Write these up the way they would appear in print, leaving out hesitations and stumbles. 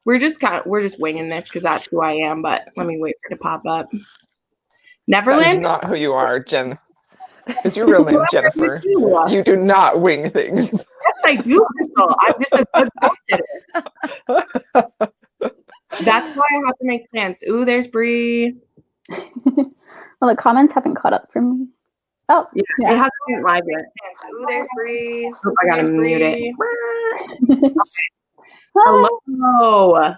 We're just winging this because that's who I am, but let me wait for it to pop up. Neverland? That is not who you are, Jen. Is your real name Jennifer? You do not wing things. Yes, I do, Crystal. I'm just a good bullshitter. That's why I have to make plans. Ooh, there's Bree. Well, the comments haven't caught up for me. Oh, yeah. It hasn't been live yet. Ooh, there's Bree. Oh, I gotta mute it. Okay. Hello.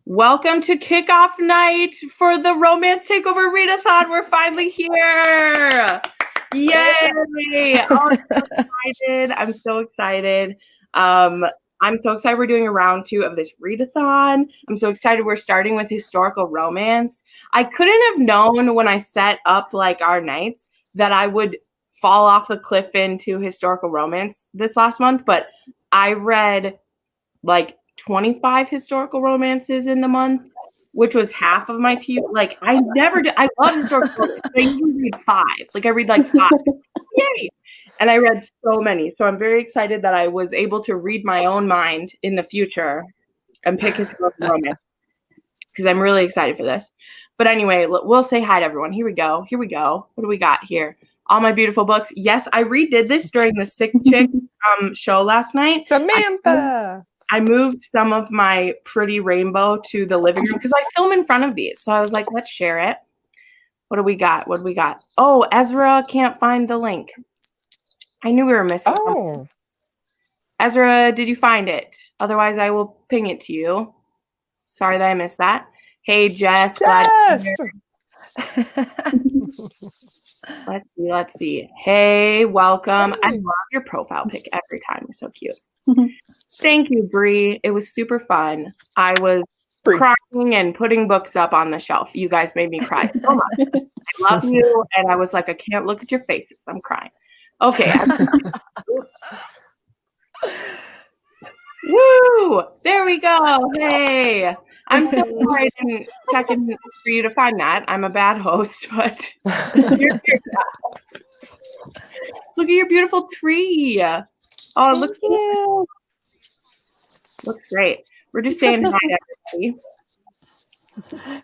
Welcome to Kickoff Night for the Romance Takeover Readathon. We're finally here. Yay! Oh, I'm so excited. I'm so excited. We're doing a round 2 of this readathon. I'm so excited. We're starting with historical romance. I couldn't have known when I set up like our nights that I would fall off the cliff into historical romance this last month, but I read like 25 historical romances in the month, which was half of my TV. Like I never do. I love historical romance. I usually read 5. Like I read like 5. Yay! And I read so many. So I'm very excited that I was able to read my own mind in the future and pick historical romance because I'm really excited for this. But anyway, we'll say hi to everyone. Here we go. What do we got here? All my beautiful books. Yes, I redid this during the Sick Chick show last night. Samantha! I moved some of my pretty rainbow to the living room because I film in front of these. So I was like, let's share it. What do we got? Oh, Ezra can't find the link. I knew we were missing something. Ezra, did you find it? Otherwise, I will ping it to you. Sorry that I missed that. Hey, Jess. Let's see. Hey, welcome. I love your profile pic every time. You're so cute. Thank you, Bree. It was super fun. I was crying and putting books up on the shelf. You guys made me cry so much. I love you. And I was like, I can't look at your faces. I'm crying. Okay. Woo! There we go. Hey. I'm so sorry I didn't check in for you to find that. I'm a bad host, but you're here now. Look at your beautiful tree. Oh, it looks good. Looks great. We're just saying hi to everybody.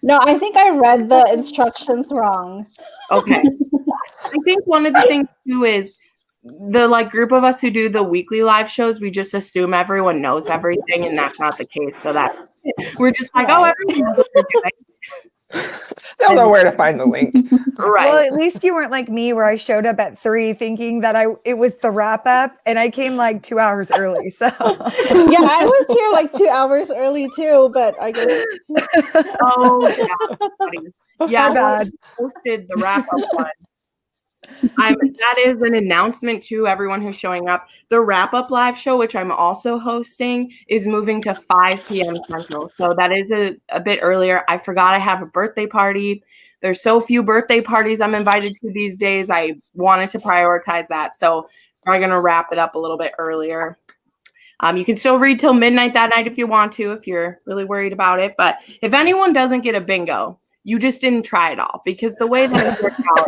No, I think I read the instructions wrong. Okay. I think one of the things too is the group of us who do the weekly live shows, we just assume everyone knows everything, and that's not the case. So that we're just like, oh, everyone knows what we're doing. They'll know where to find the link. Right. Well, at least you weren't like me where I showed up at 3 thinking that it was the wrap up, and I came like 2 hours early. So yeah, I was here like 2 hours early too, but I guess. Yeah, bad. Posted the wrap up one. That is an announcement to everyone who's showing up. The wrap up live show, which I'm also hosting, is moving to 5 p.m. Central. So that is a bit earlier. I forgot I have a birthday party. There's so few birthday parties I'm invited to these days. I wanted to prioritize that. So we're going to wrap it up a little bit earlier. You can still read till midnight that night if you want to, if you're really worried about it. But if anyone doesn't get a bingo, you just didn't try it all, because the way that it works out,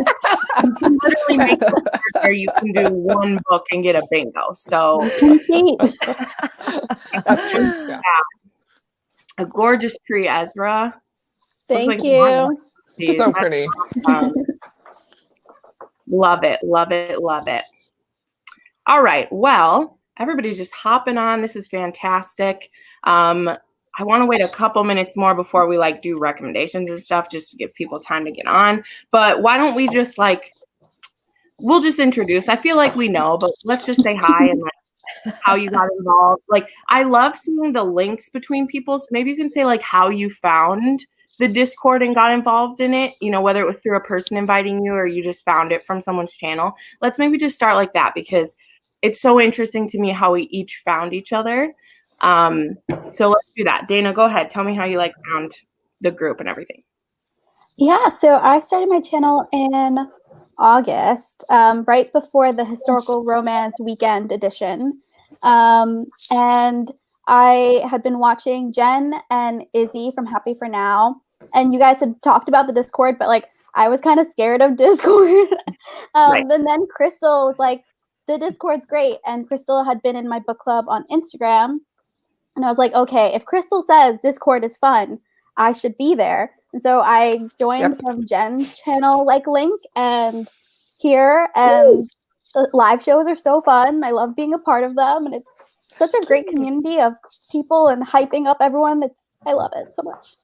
you can literally make it where you can do one book and get a bingo. So that's true. Yeah. A gorgeous tree, Ezra. Thank you. So pretty. Love it, love it, love it. All right. Well, everybody's just hopping on. This is fantastic. I want to wait a couple minutes more before we do recommendations and stuff, just to give people time to get on. But why don't we just we'll just introduce. I feel like we know, but let's just say hi and how you got involved. I love seeing the links between people. So maybe you can say how you found the Discord and got involved in it, whether it was through a person inviting you or you just found it from someone's channel. Let's maybe just start like that, because it's so interesting to me how we each found each other. So let's do that. Dana, go ahead. Tell me how you found the group and everything. Yeah, so I started my channel in August, right before the historical romance weekend edition. And I had been watching Jen and Izzy from Happy for Now, and you guys had talked about the Discord, but I was kind of scared of Discord. Right. And then Crystal was like, the Discord's great. And Crystal had been in my book club on Instagram. And I was like, okay, if Crystal says Discord is fun, I should be there. And so I joined from Jen's channel link and here, and the live shows are so fun. I love being a part of them, and it's such a great community of people and hyping up everyone. I love it so much.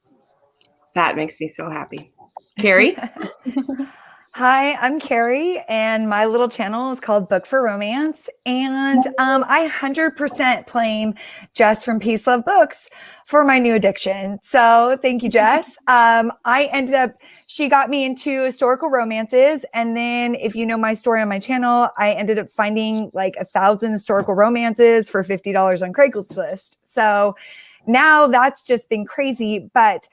That makes me so happy. Carrie? Hi, I'm Carrie, and my little channel is called Book for Romance. And I 100% blame Jess from Peace Love Books for my new addiction. So thank you, Jess. She got me into historical romances. And then if you know my story on my channel, I ended up finding like 1,000 historical romances for $50 on Craigslist. So now that's just been crazy. But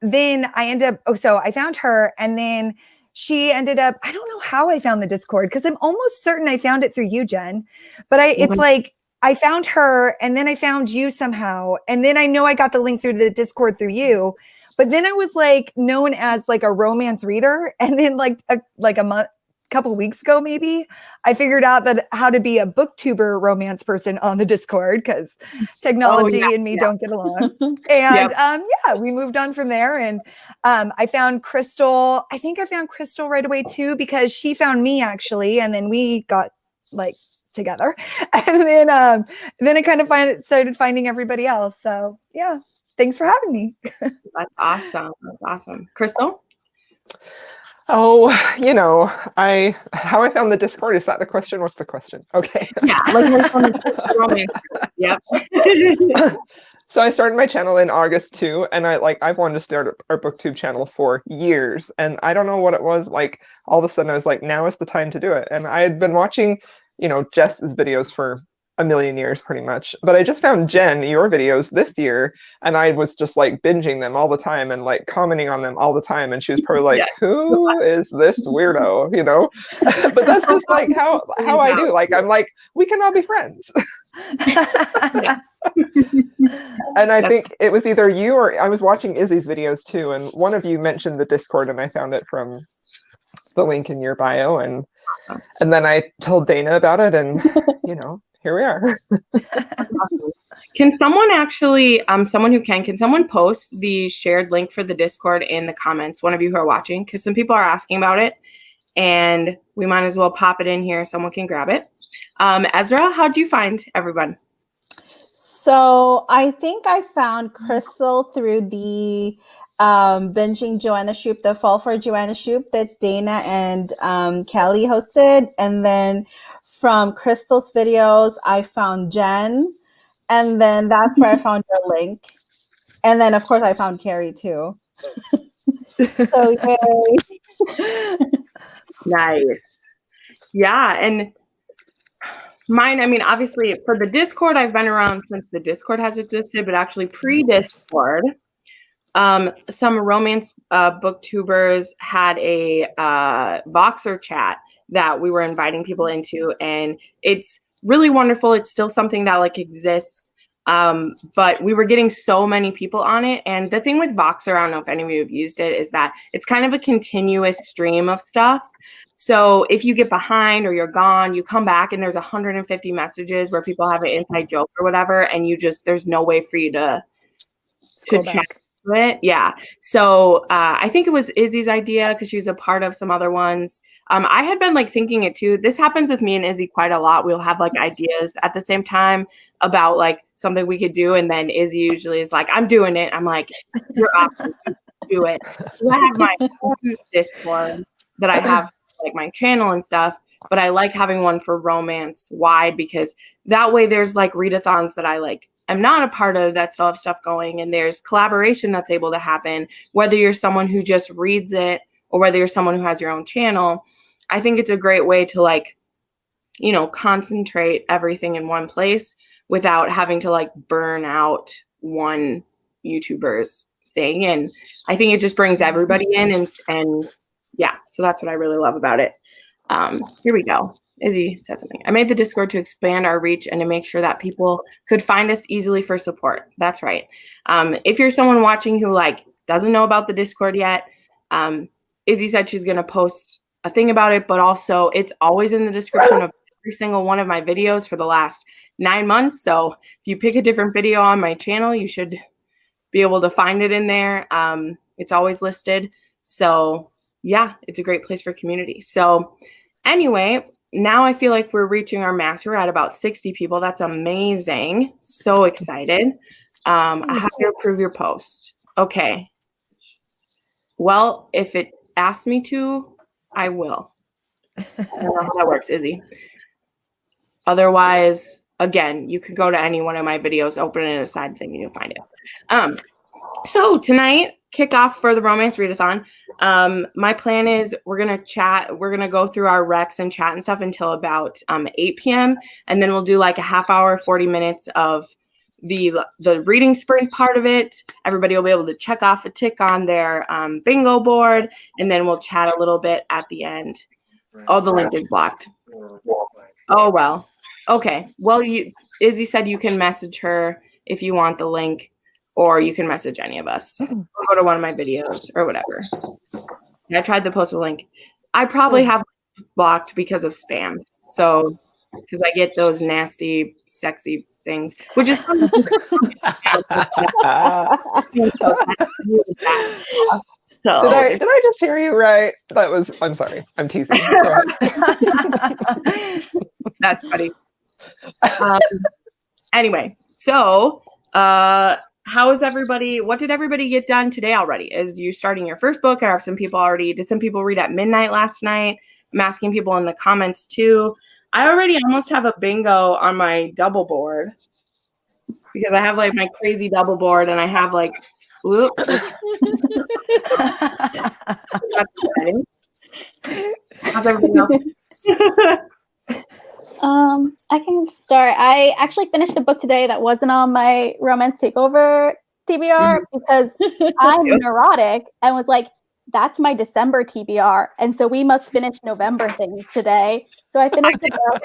then I found her, and then she ended up, I don't know how I found the Discord, because I'm almost certain I found it through you, Jen. But it's like I found her, and then I found you somehow. And then I know I got the link through the Discord through you. But then I was like known as like a romance reader. And then like a couple weeks ago, maybe, I figured out that how to be a booktuber romance person on the Discord, because technology and me don't get along. And we moved on from there. And I found Crystal. I think I found Crystal right away too, because she found me actually, and then we got like together. And then I kind of started finding everybody else. So yeah, thanks for having me. That's awesome. That's awesome. Crystal? Oh, how I found the Discord, is that the question? What's the question? Okay. Yeah, romance. Yep. So I started my channel in August too, and I've wanted to start our BookTube channel for years, and I don't know what it was, like all of a sudden I was like, now is the time to do it. And I had been watching, Jess's videos for a million years pretty much, but I just found Jen, your videos this year, and I was just like binging them all the time and like commenting on them all the time, and she was probably like, who is this weirdo, but that's just like how I do, like I'm like, we can all be friends. And I think it was either you or I was watching Izzy's videos too, and one of you mentioned the Discord, and I found it from the link in your bio, and then I told Dana about it, and here we are. Can someone actually, can someone post the shared link for the Discord in the comments, one of you who are watching, because some people are asking about it, and we might as well pop it in here. Someone can grab it. Ezra, how'd you find everyone? So I think I found Crystal through the binging Joanna Shoup, the Fall for Joanna Shoup that Dana and Kelly hosted. And then from Crystal's videos, I found Jen. And then that's where I found your link. And then, of course, I found Carrie too. So, yay. Nice. Yeah. And mine, I mean, obviously for the Discord, I've been around since the Discord has existed, but actually pre-Discord, some romance booktubers had a Voxer chat that we were inviting people into, and it's really wonderful. It's still something that like exists, but we were getting so many people on it. And the thing with Voxer, I don't know if any of you have used it, is that it's kind of a continuous stream of stuff. So if you get behind or you're gone, you come back and there's 150 messages where people have an inside joke or whatever, and there's no way for you to check it. Yeah. So I think it was Izzy's idea because she's a part of some other ones. I had been like thinking it too. This happens with me and Izzy quite a lot. We'll have like ideas at the same time about like something we could do, and then Izzy usually is like, "I'm doing it." I'm like, "You're awesome. Do it." So I have my own Discord that I have like my channel and stuff, but I like having one for romance wide because that way there's like readathons that I'm not a part of that still have stuff going, and there's collaboration that's able to happen, whether you're someone who just reads it or whether you're someone who has your own channel. I think it's a great way to like, concentrate everything in one place without having to like burn out one YouTuber's thing. And I think it just brings everybody in and yeah, so that's what I really love about it. Here we go. Izzy said something. I made the Discord to expand our reach and to make sure that people could find us easily for support. That's right. If you're someone watching who like doesn't know about the Discord yet, Izzy said she's going to post a thing about it, but also it's always in the description of every single one of my videos for the last 9 months. So if you pick a different video on my channel, you should be able to find it in there. It's always listed. So yeah, it's a great place for community. So anyway, now I feel like we're reaching our max. We're at about 60 people. That's amazing. So excited. I have to approve your post. Okay. Well, if it asks me to, I will. I don't know how that works, Izzy. Otherwise, again, you can go to any one of my videos, open it in a side thing, and you'll find it. So tonight, kickoff for the Romance Readathon. My plan is we're going to chat. We're going to go through our recs and chat and stuff until about 8 p.m. And then we'll do like a half hour, 40 minutes of the reading sprint part of it. Everybody will be able to check off a tick on their bingo board. And then we'll chat a little bit at the end. Oh, the link is blocked. Oh, well. Okay. Well, Izzy said you can message her if you want the link. Or you can message any of us. Or go to one of my videos or whatever. I tried to post a link. I probably have blocked because of spam. So, because I get those nasty, sexy things, which is fun. So did I just hear you right? I'm sorry. I'm teasing. Go ahead. That's funny. Anyway, so how is everybody? What did everybody get done today already? Is you starting your first book? Or have some people already? Did some people read at midnight last night? I'm asking people in the comments too. I already almost have a bingo on my double board because I have like my crazy double board, and I have like, whoop. How's everybody else? I can start. I actually finished a book today that wasn't on my Romance Takeover TBR because I'm neurotic and was like, that's my December TBR. And so we must finish November things today. So I finished the book.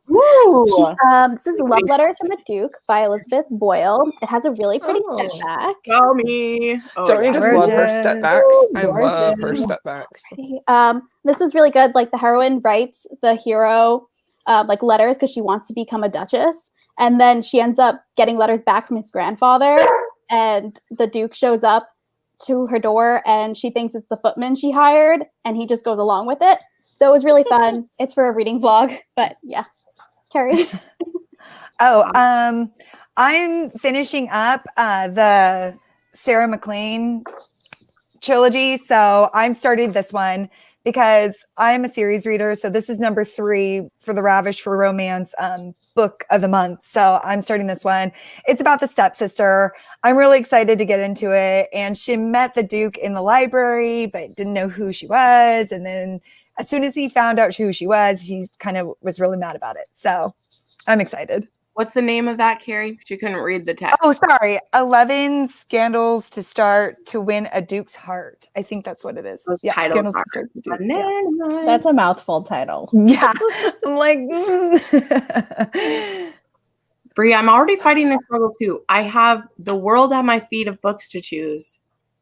Woo! This is Love Letters from a Duke by Elizabeth Boyle. It has a really pretty step back. Tell me. Don't you just love her step backs? I love her step backs. This was really good. Like the heroine writes the hero like letters because she wants to become a duchess. And then she ends up getting letters back from his grandfather. And the Duke shows up to her door and she thinks it's the footman she hired. And he just goes along with it. So it was really fun. It's for a reading vlog. But yeah. Carrie. I'm finishing up the Sarah McLean trilogy. So I'm starting this one because I'm a series reader. So this is number 3 for the Ravish for Romance book of the month. So I'm starting this one. It's about the stepsister. I'm really excited to get into it. And she met the Duke in the library, but didn't know who she was. And then as soon as he found out who she was, he kind of was really mad about it. So I'm excited. What's the name of that, Carrie? She couldn't read the text. Oh, sorry. 11 Scandals to Start to Win a Duke's Heart. I think that's what it is. Those Yeah, titles Scandals to Start to Duke. Yeah. That's a mouthful title. Yeah. I'm like, Brie, I'm already fighting this struggle too. I have the world at my feet of books to choose.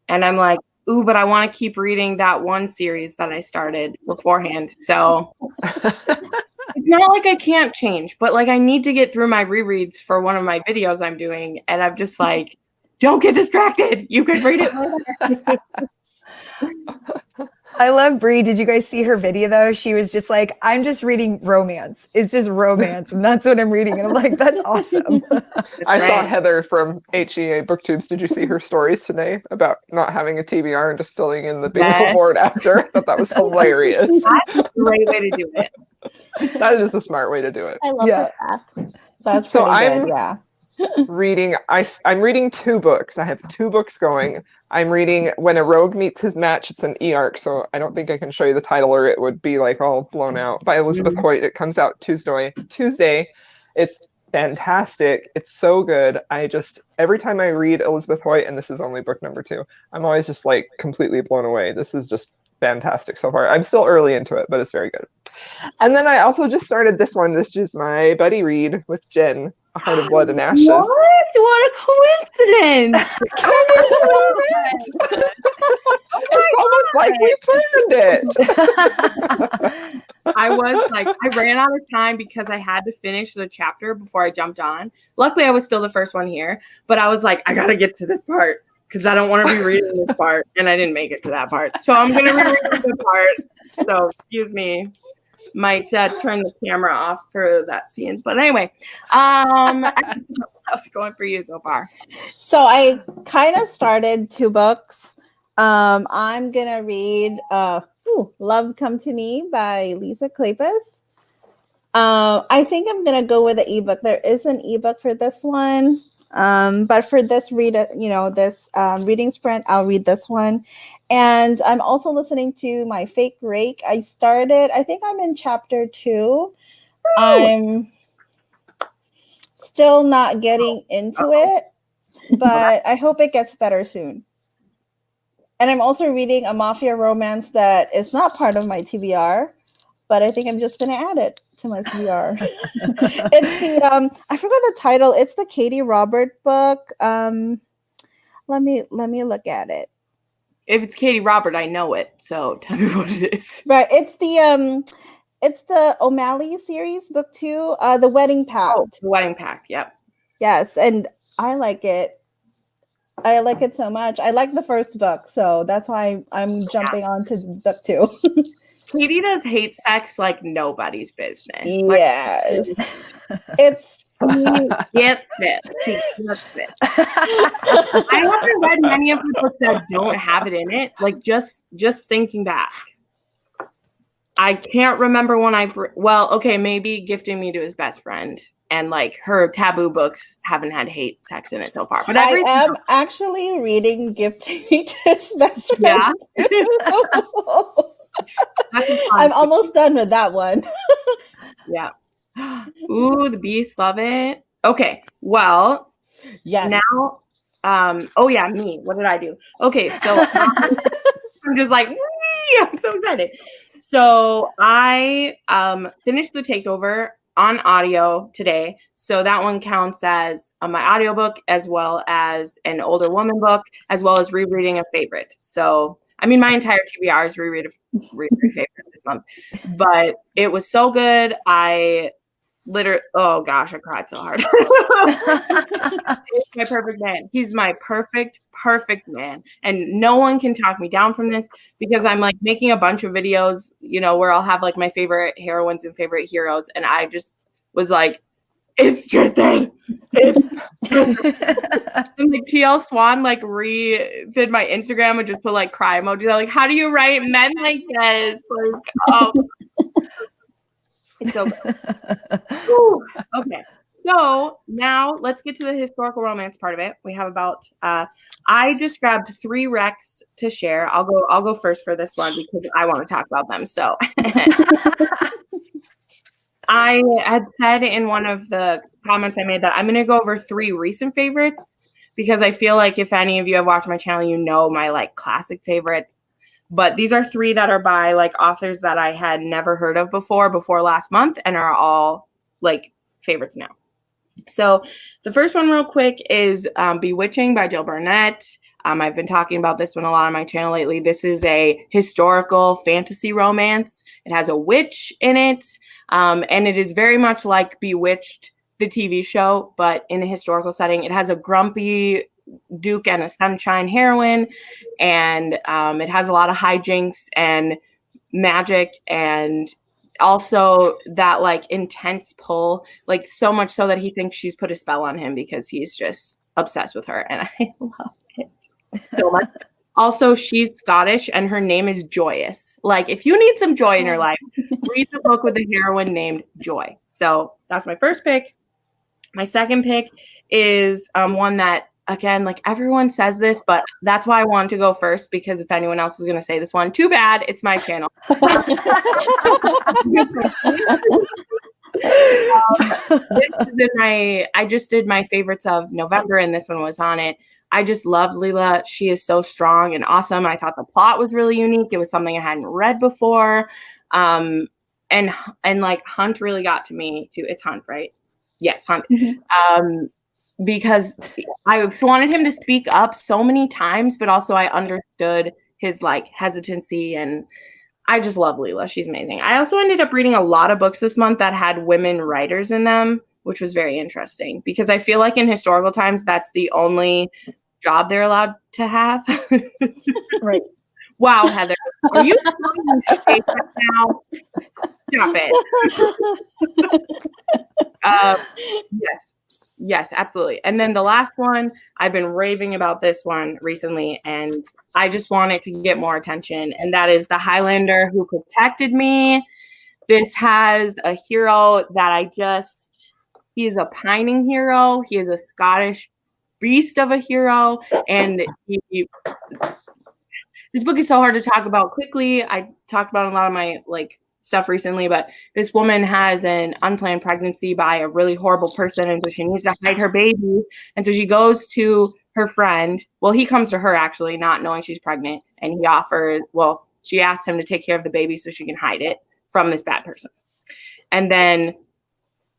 And I'm like, ooh, but I want to keep reading that one series that I started beforehand. So it's not like I can't change, but like I need to get through my rereads for one of my videos I'm doing. And I'm just like, don't get distracted. You can read it later. I love Brie. Did you guys see her video though? She was just like, I'm just reading romance. It's just romance. And that's what I'm reading. And I'm like, that's awesome. I saw Heather from HEA Booktubes. Did you see her stories today about not having a TBR and just filling in the bingo board after? I thought that was hilarious. That's a great way to do it. That is the smart way to do it. I love her stuff. That's So pretty good, yeah. I'm reading 2 books. I have 2 books going. I'm reading When a Rogue Meets His Match. It's an e-arc, so I don't think I can show you the title or it would be like all blown out. By Elizabeth Hoyt. It comes out Tuesday. It's fantastic. It's so good. Every time I read Elizabeth Hoyt, and this is only book number 2, I'm always just like completely blown away. This is just fantastic so far. I'm still early into it, but it's very good. And then I also just started this one. This is my buddy read with Jen, A Heart of Blood and Ashes. What a coincidence! It's almost like we planned it. I was like, I ran out of time because I had to finish the chapter before I jumped on. Luckily, I was still the first one here, but I was like, I got to get to this part because I don't want to be reading this part, and I didn't make it to that part. So I'm going to reread the part. So excuse me. Might turn the camera off for that scene. But anyway, how's it going for you so far? So I kind of started 2 books. I'm gonna read Love Come to Me by Lisa Kleypas. I think I'm gonna go with the ebook. There is an ebook for this one. But for this reading sprint, I'll read this one. And I'm also listening to My Fake Rake. I think I'm in chapter 2. I'm still not getting into it, but I hope it gets better soon. And I'm also reading a mafia romance that is not part of my TBR, but I think I'm just going to add it to my TBR. It's the I forgot the title. It's the Katie Robert book. Let me look at it. If it's Katie Robert, I know it. So tell me what it is. Right, it's the O'Malley series, book 2, The Wedding Pact. Oh, The Wedding Pact. Yep. Yes, and I like it. I like it so much. I like the first book, so that's why I'm jumping on to book 2. Katie does hate sex like nobody's business. Yes. It's She gets it. She gets it. I haven't read many of the books that don't have it in it. Like just thinking back, I can't remember when maybe Gifting Me to His Best Friend, and like her taboo books haven't had hate sex in it so far. But I am actually reading Gifting Me to His Best Friend. Yeah. I'm almost done with that one. Yeah. Ooh, the Beast, love it. Okay, well, Yes. now, me. What did I do? Okay, so I'm just like, whee! I'm so excited. So I finished the takeover on audio today. So that one counts as my audiobook, as well as an older woman book, as well as rereading a favorite. So I mean, my entire TBR is reread a favorite this month, but it was so good. I cried so hard. He's my perfect man. He's my perfect man. And no one can talk me down from this because I'm like making a bunch of videos, where I'll have like my favorite heroines and favorite heroes. And I just was like, it's Tristan. And like TL Swan redid my Instagram and just put like cry emojis. I'm like, how do you write men like this? Like, oh. It's so good. Ooh, okay. So now let's get to the historical romance part of it. We have about I just grabbed 3 recs to share. I'll go first for this one because I want to talk about them. So I had said in one of the comments I made that I'm going to go over 3 recent favorites because I feel like if any of you have watched my channel, my like classic favorites. But these are 3 that are by like authors that I had never heard of before last month and are all like favorites now. So the first one real quick is Bewitching by Jill Burnett. I've been talking about this one a lot on my channel lately. This is a historical fantasy romance. It has a witch in it. And it is very much like Bewitched, the TV show, but in a historical setting. It has a grumpy Duke and a sunshine heroine, and it has a lot of hijinks and magic, and also that like intense pull, like so much so that he thinks she's put a spell on him because he's just obsessed with her, and I love it so much. Also, she's Scottish and her name is Joyous. Like if you need some joy in your life, read the book with a heroine named Joy. So that's my first pick. My second pick is one that, again, like everyone says this, but that's why I wanted to go first, because if anyone else is going to say this one, too bad, it's my channel. I just did my favorites of November, and this one was on it. I just loved Leela. She is so strong and awesome. I thought the plot was really unique. It was something I hadn't read before. And like Hunt really got to me too. It's Hunt, right? Yes, Hunt. Mm-hmm. Because I wanted him to speak up so many times, but also I understood his like hesitancy and I just love Leela. She's amazing. I also ended up reading a lot of books this month that had women writers in them, which was very interesting because I feel like in historical times, that's the only job they're allowed to have. Right. Wow, Heather. Are you throwing shade right now? Stop it. Yes, absolutely. And then the last one, I've been raving about this one recently, and I just want it to get more attention. And that is The Highlander Who Protected Me. This has a hero that he is a pining hero. He is a Scottish beast of a hero. And this book is so hard to talk about quickly. I talked about a lot of my stuff recently, but this woman has an unplanned pregnancy by a really horrible person, and so she needs to hide her baby. And so she goes to her friend. Well, he comes to her actually, not knowing she's pregnant, and she asked him to take care of the baby so she can hide it from this bad person. And then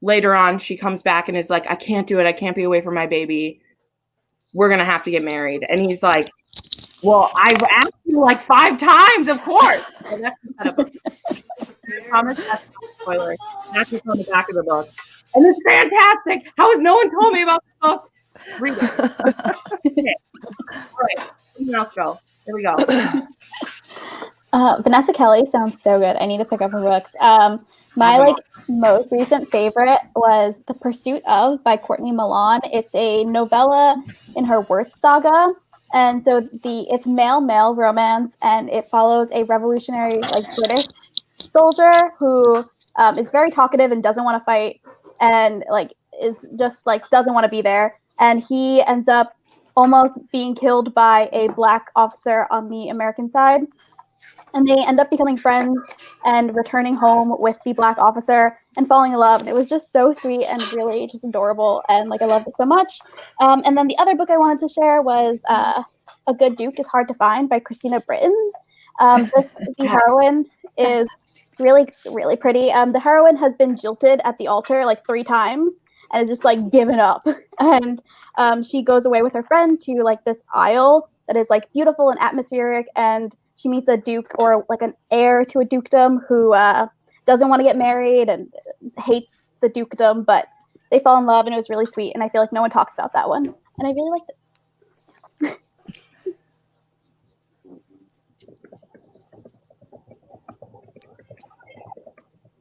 later on, she comes back and is like, I can't do it. I can't be away from my baby. We're going to have to get married. And he's like, well, I've asked you 5 times, of course. So that's I promise that's not a spoiler. That's just on the back of the book. And it's fantastic. How has no one told me about this book? Read it. Okay. All right. Let's go. Here we go. Vanessa Kelly sounds so good. I need to pick up her books. My most recent favorite was The Pursuit Of by Courtney Milan. It's a novella in her Worth saga. And so it's male romance, and it follows a revolutionary British soldier who is very talkative and doesn't want to fight, and is just doesn't want to be there. And he ends up almost being killed by a Black officer on the American side. And they end up becoming friends and returning home with the Black officer and falling in love. And it was just so sweet and really just adorable. And I loved it so much. And then the other book I wanted to share was A Good Duke is Hard to Find by Christina Britton. The heroine is really, really pretty. The heroine has been jilted at the altar 3 times and is just given up. And she goes away with her friend to this isle that is beautiful and atmospheric, and she meets a duke or an heir to a dukedom who doesn't want to get married and hates the dukedom, but they fall in love, and it was really sweet. And I feel like no one talks about that one, and I really liked it.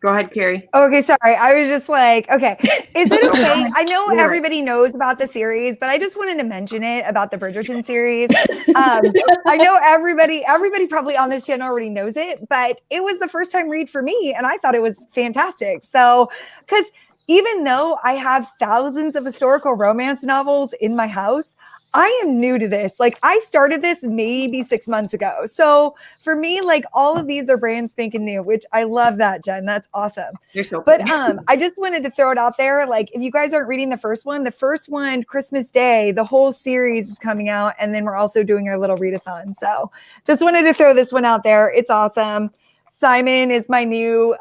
Go ahead, Carrie. Okay, sorry. I was just okay. Is it okay? I know everybody knows about the series, but I just wanted to mention it about the Bridgerton series. I know everybody probably on this channel already knows it, but it was the first time read for me, and I thought it was fantastic. So, because even though I have thousands of historical romance novels in my house, I am new to this. I started this maybe 6 months ago. So for me, all of these are brand spanking new, which I love that, Jen. That's awesome. You're so But I just wanted to throw it out there. If you guys aren't reading the first one, Christmas Day, the whole series is coming out. And then we're also doing our little readathon. So just wanted to throw this one out there. It's awesome. Simon is my new,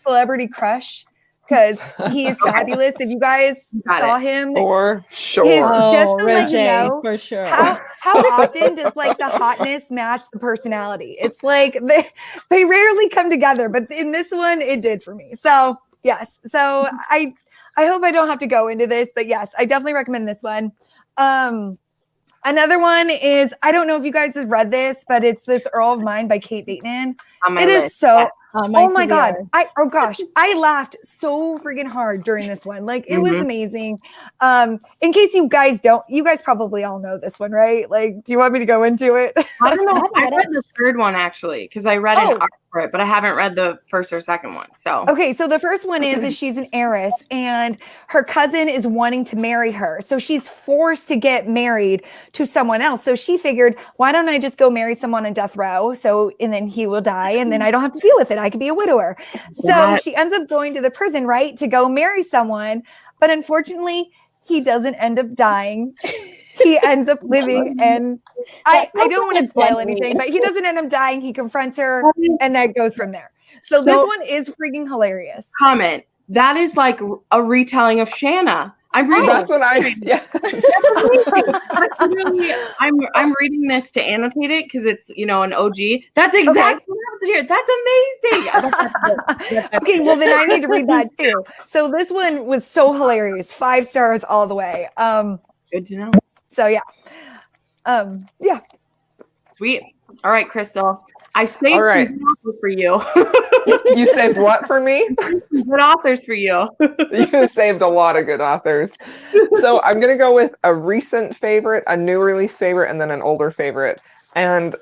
celebrity crush. Because he is fabulous. If you guys saw him, for sure, just to let you know, for sure. How often does the hotness match the personality? It's they rarely come together, but in this one, it did for me. So yes, so I hope I don't have to go into this, but yes, I definitely recommend this one. Another one is, I don't know if you guys have read this, but it's This Earl of Mine by Kate Bateman. It is so. Oh my God. I laughed so freaking hard during this one. It was amazing. In case you guys probably all know this one, right? Do you want me to go into it? I don't know. I read the third one actually, because I read an art for it, but I haven't read the first or second one. So okay, so the first one is she's an heiress, and her cousin is wanting to marry her. So she's forced to get married to someone else. So she figured, why don't I just go marry someone on death row? And then he will die, and then I don't have to deal with it. I could be a widower. So she ends up going to the prison, right, to go marry someone. But unfortunately, he doesn't end up dying. He ends up living, and I don't want to spoil anything, but he doesn't end up dying. He confronts her, and that goes from there. So this one is freaking hilarious. Comment. That is a retelling of Shanna. I'm reading. That's what I mean. Yeah. I'm reading this to annotate it because it's an OG. That's exactly what posted here. That's amazing. Okay, well then I need to read that too. So this one was so hilarious. 5 stars all the way. Good to know. So yeah. Yeah. Sweet. All right, Crystal. I saved All right. some authors for you. You saved what for me? Good authors for you. You saved a lot of good authors. So I'm going to go with a recent favorite, a new release favorite, and then an older favorite. And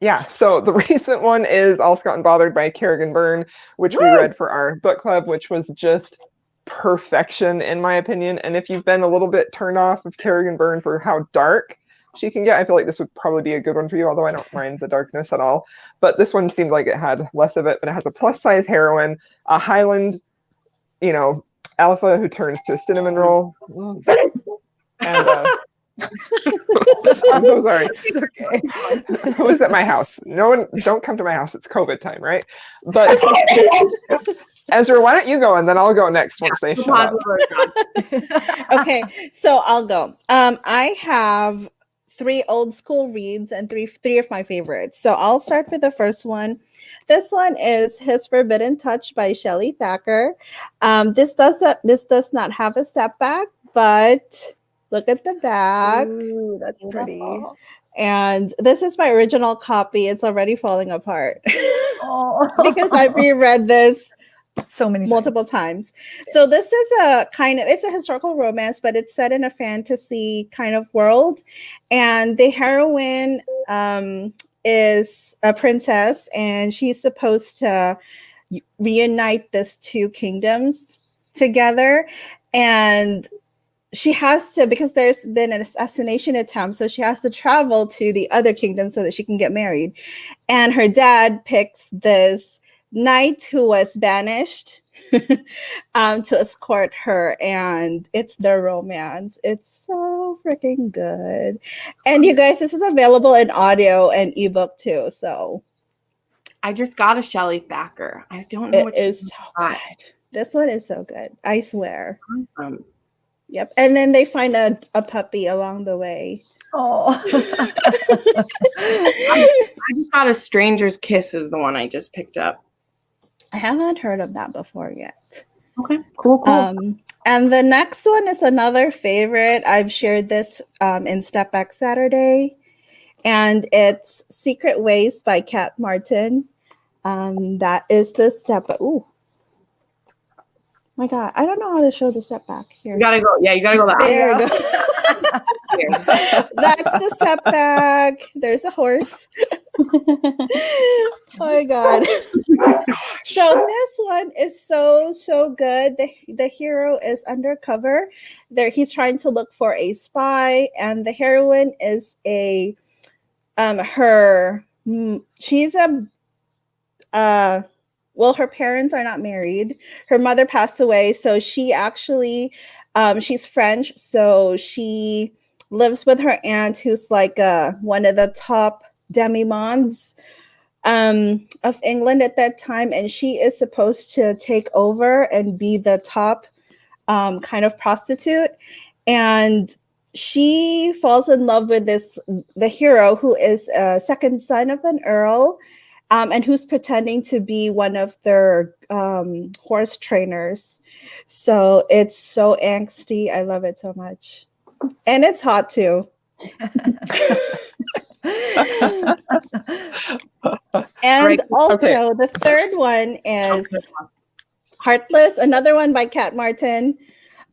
yeah, so the recent one is All Scott and Bothered by Kerrigan Byrne, which we read for our book club, which was just perfection in my opinion. And if you've been a little bit turned off of Kerrigan Byrne for how dark she can get, I feel like this would probably be a good one for you, although I don't mind the darkness at all. But this one seemed like it had less of it, but it has a plus-size heroine, a Highland, alpha who turns to a cinnamon roll. And I'm so sorry. Okay. Who is at my house? No one, don't come to my house. It's COVID time, right? But Ezra, why don't you go and then I'll go next once they shut up. Okay, so I'll go. I have 3 old school reads and three of my favorites. So I'll start with the first one. This one is His Forbidden Touch by Shelley Thacker. This does not have a step back, but look at the back. Ooh, that's pretty. And this is my original copy. It's already falling apart Oh. because I reread this So many multiple times. So this is it's a historical romance, but it's set in a fantasy kind of world. And the heroine is a princess, and she's supposed to reunite these 2 kingdoms together. And she has to, because there's been an assassination attempt, so she has to travel to the other kingdom so that she can get married. And her dad picks this knight who was banished to escort her, and it's their romance. It's so freaking good. And you guys, this is available in audio and ebook too. So I just got a Shelley Thacker. I don't know it is so good. This one is so good. I swear. Yep. And then they find a puppy along the way. Oh. I just got A Stranger's Kiss is the one I just picked up. I haven't heard of that before yet. Okay, cool. And the next one is another favorite. I've shared this in Step Back Saturday, and it's Secret Ways by Kat Martin. That is the step. Ooh, my God, I don't know how to show the step back here. You gotta go. Yeah, you gotta go back. There you go. That's the step back. There's a horse. Oh my God. So this one is so good. The hero is undercover. He's trying to look for a spy, and the heroine is her parents are not married. Her mother passed away, so she actually she's French, so she lives with her aunt, who's like one of the top demimondes of England at that time, and she is supposed to take over and be the top kind of prostitute. And she falls in love with the hero, who is a second son of an earl, and who's pretending to be one of their horse trainers. So it's so angsty. I love it so much. And it's hot too. And also the third one is Heartless, another one by Kat Martin.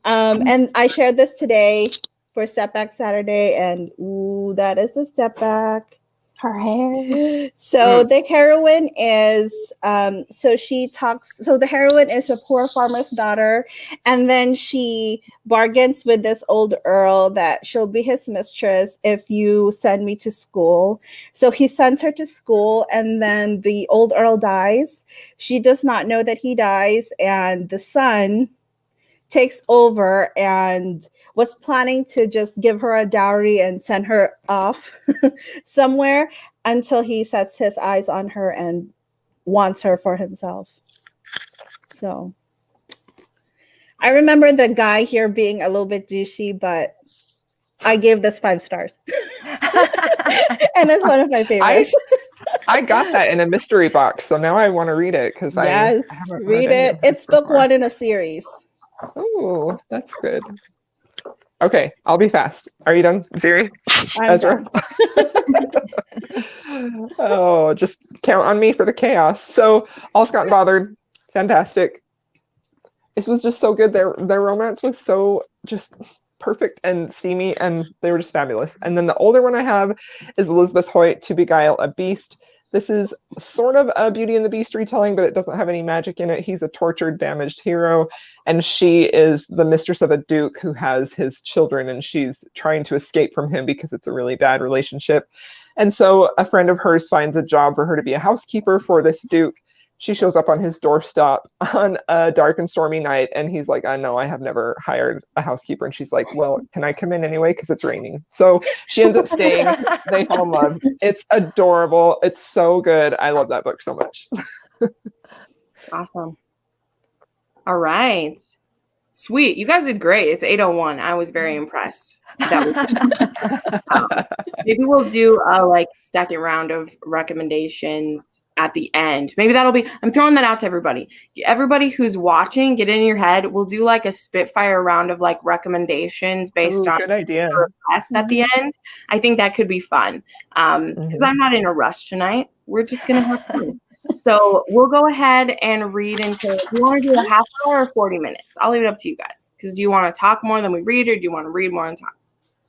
And I shared this today for Step Back Saturday, and ooh, that is the step back. Her hair. So the heroine is the heroine is a poor farmer's daughter, and then she bargains with this old earl that she'll be his mistress if you send me to school. So he sends her to school, and then the old earl dies. She does not know that he dies, and the son takes over and was planning to just give her a dowry and send her off somewhere until he sets his eyes on her and wants her for himself. So I remember the guy here being a little bit douchey, but I gave this 5 stars. And it's one of my favorites. I got that in a mystery box, so now I want to read it because Yes, I haven't read read any it. of his It's book before. 1 in a series. Oh, that's good. Okay, I'll be fast. Are you done, Ziri? I'm Ezra? done. Oh, just count on me for the chaos. So, All Scott and Bothered, fantastic. This was just so good. Their romance was so just perfect and steamy, and they were just fabulous. And then the older one I have is Elizabeth Hoyt, To Beguile a Beast. This is sort of a Beauty and the Beast retelling, but it doesn't have any magic in it. He's a tortured, damaged hero, and she is the mistress of a duke who has his children, and she's trying to escape from him because it's a really bad relationship. And so a friend of hers finds a job for her to be a housekeeper for this duke. She shows up on his doorstep on a dark and stormy night, and he's like, no, I have never hired a housekeeper. And she's like, well, can I come in anyway? Because it's raining. So she ends up staying. They fall in love. It's adorable. It's so good. I love that book so much. Awesome. All right. Sweet. You guys did great. It's 8:01. I was very impressed. Maybe we'll do a second round of recommendations at the end. Maybe that'll be, I'm throwing that out to everybody. Everybody who's watching, get in your head. We'll do a spitfire round of recommendations based on good idea. requests at the end. I think that could be fun. Because I'm not in a rush tonight. We're just going to have fun. So we'll go ahead and read until, do you want to do a half hour or 40 minutes? I'll leave it up to you guys. Because do you want to talk more than we read, or do you want to read more and talk?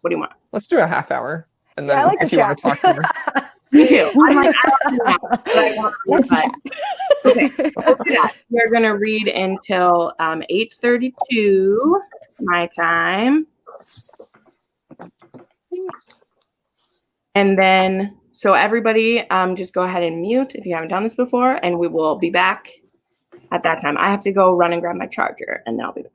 What do you want? Let's do a half hour. And then I like if the you want to chat. talk more. Me too. I'm I don't do that, but I want to read. Okay, we'll do that. We're going to read until 8:32 my time. And then, so everybody just go ahead and mute if you haven't done this before, and we will be back at that time. I have to go run and grab my charger, and then I'll be back.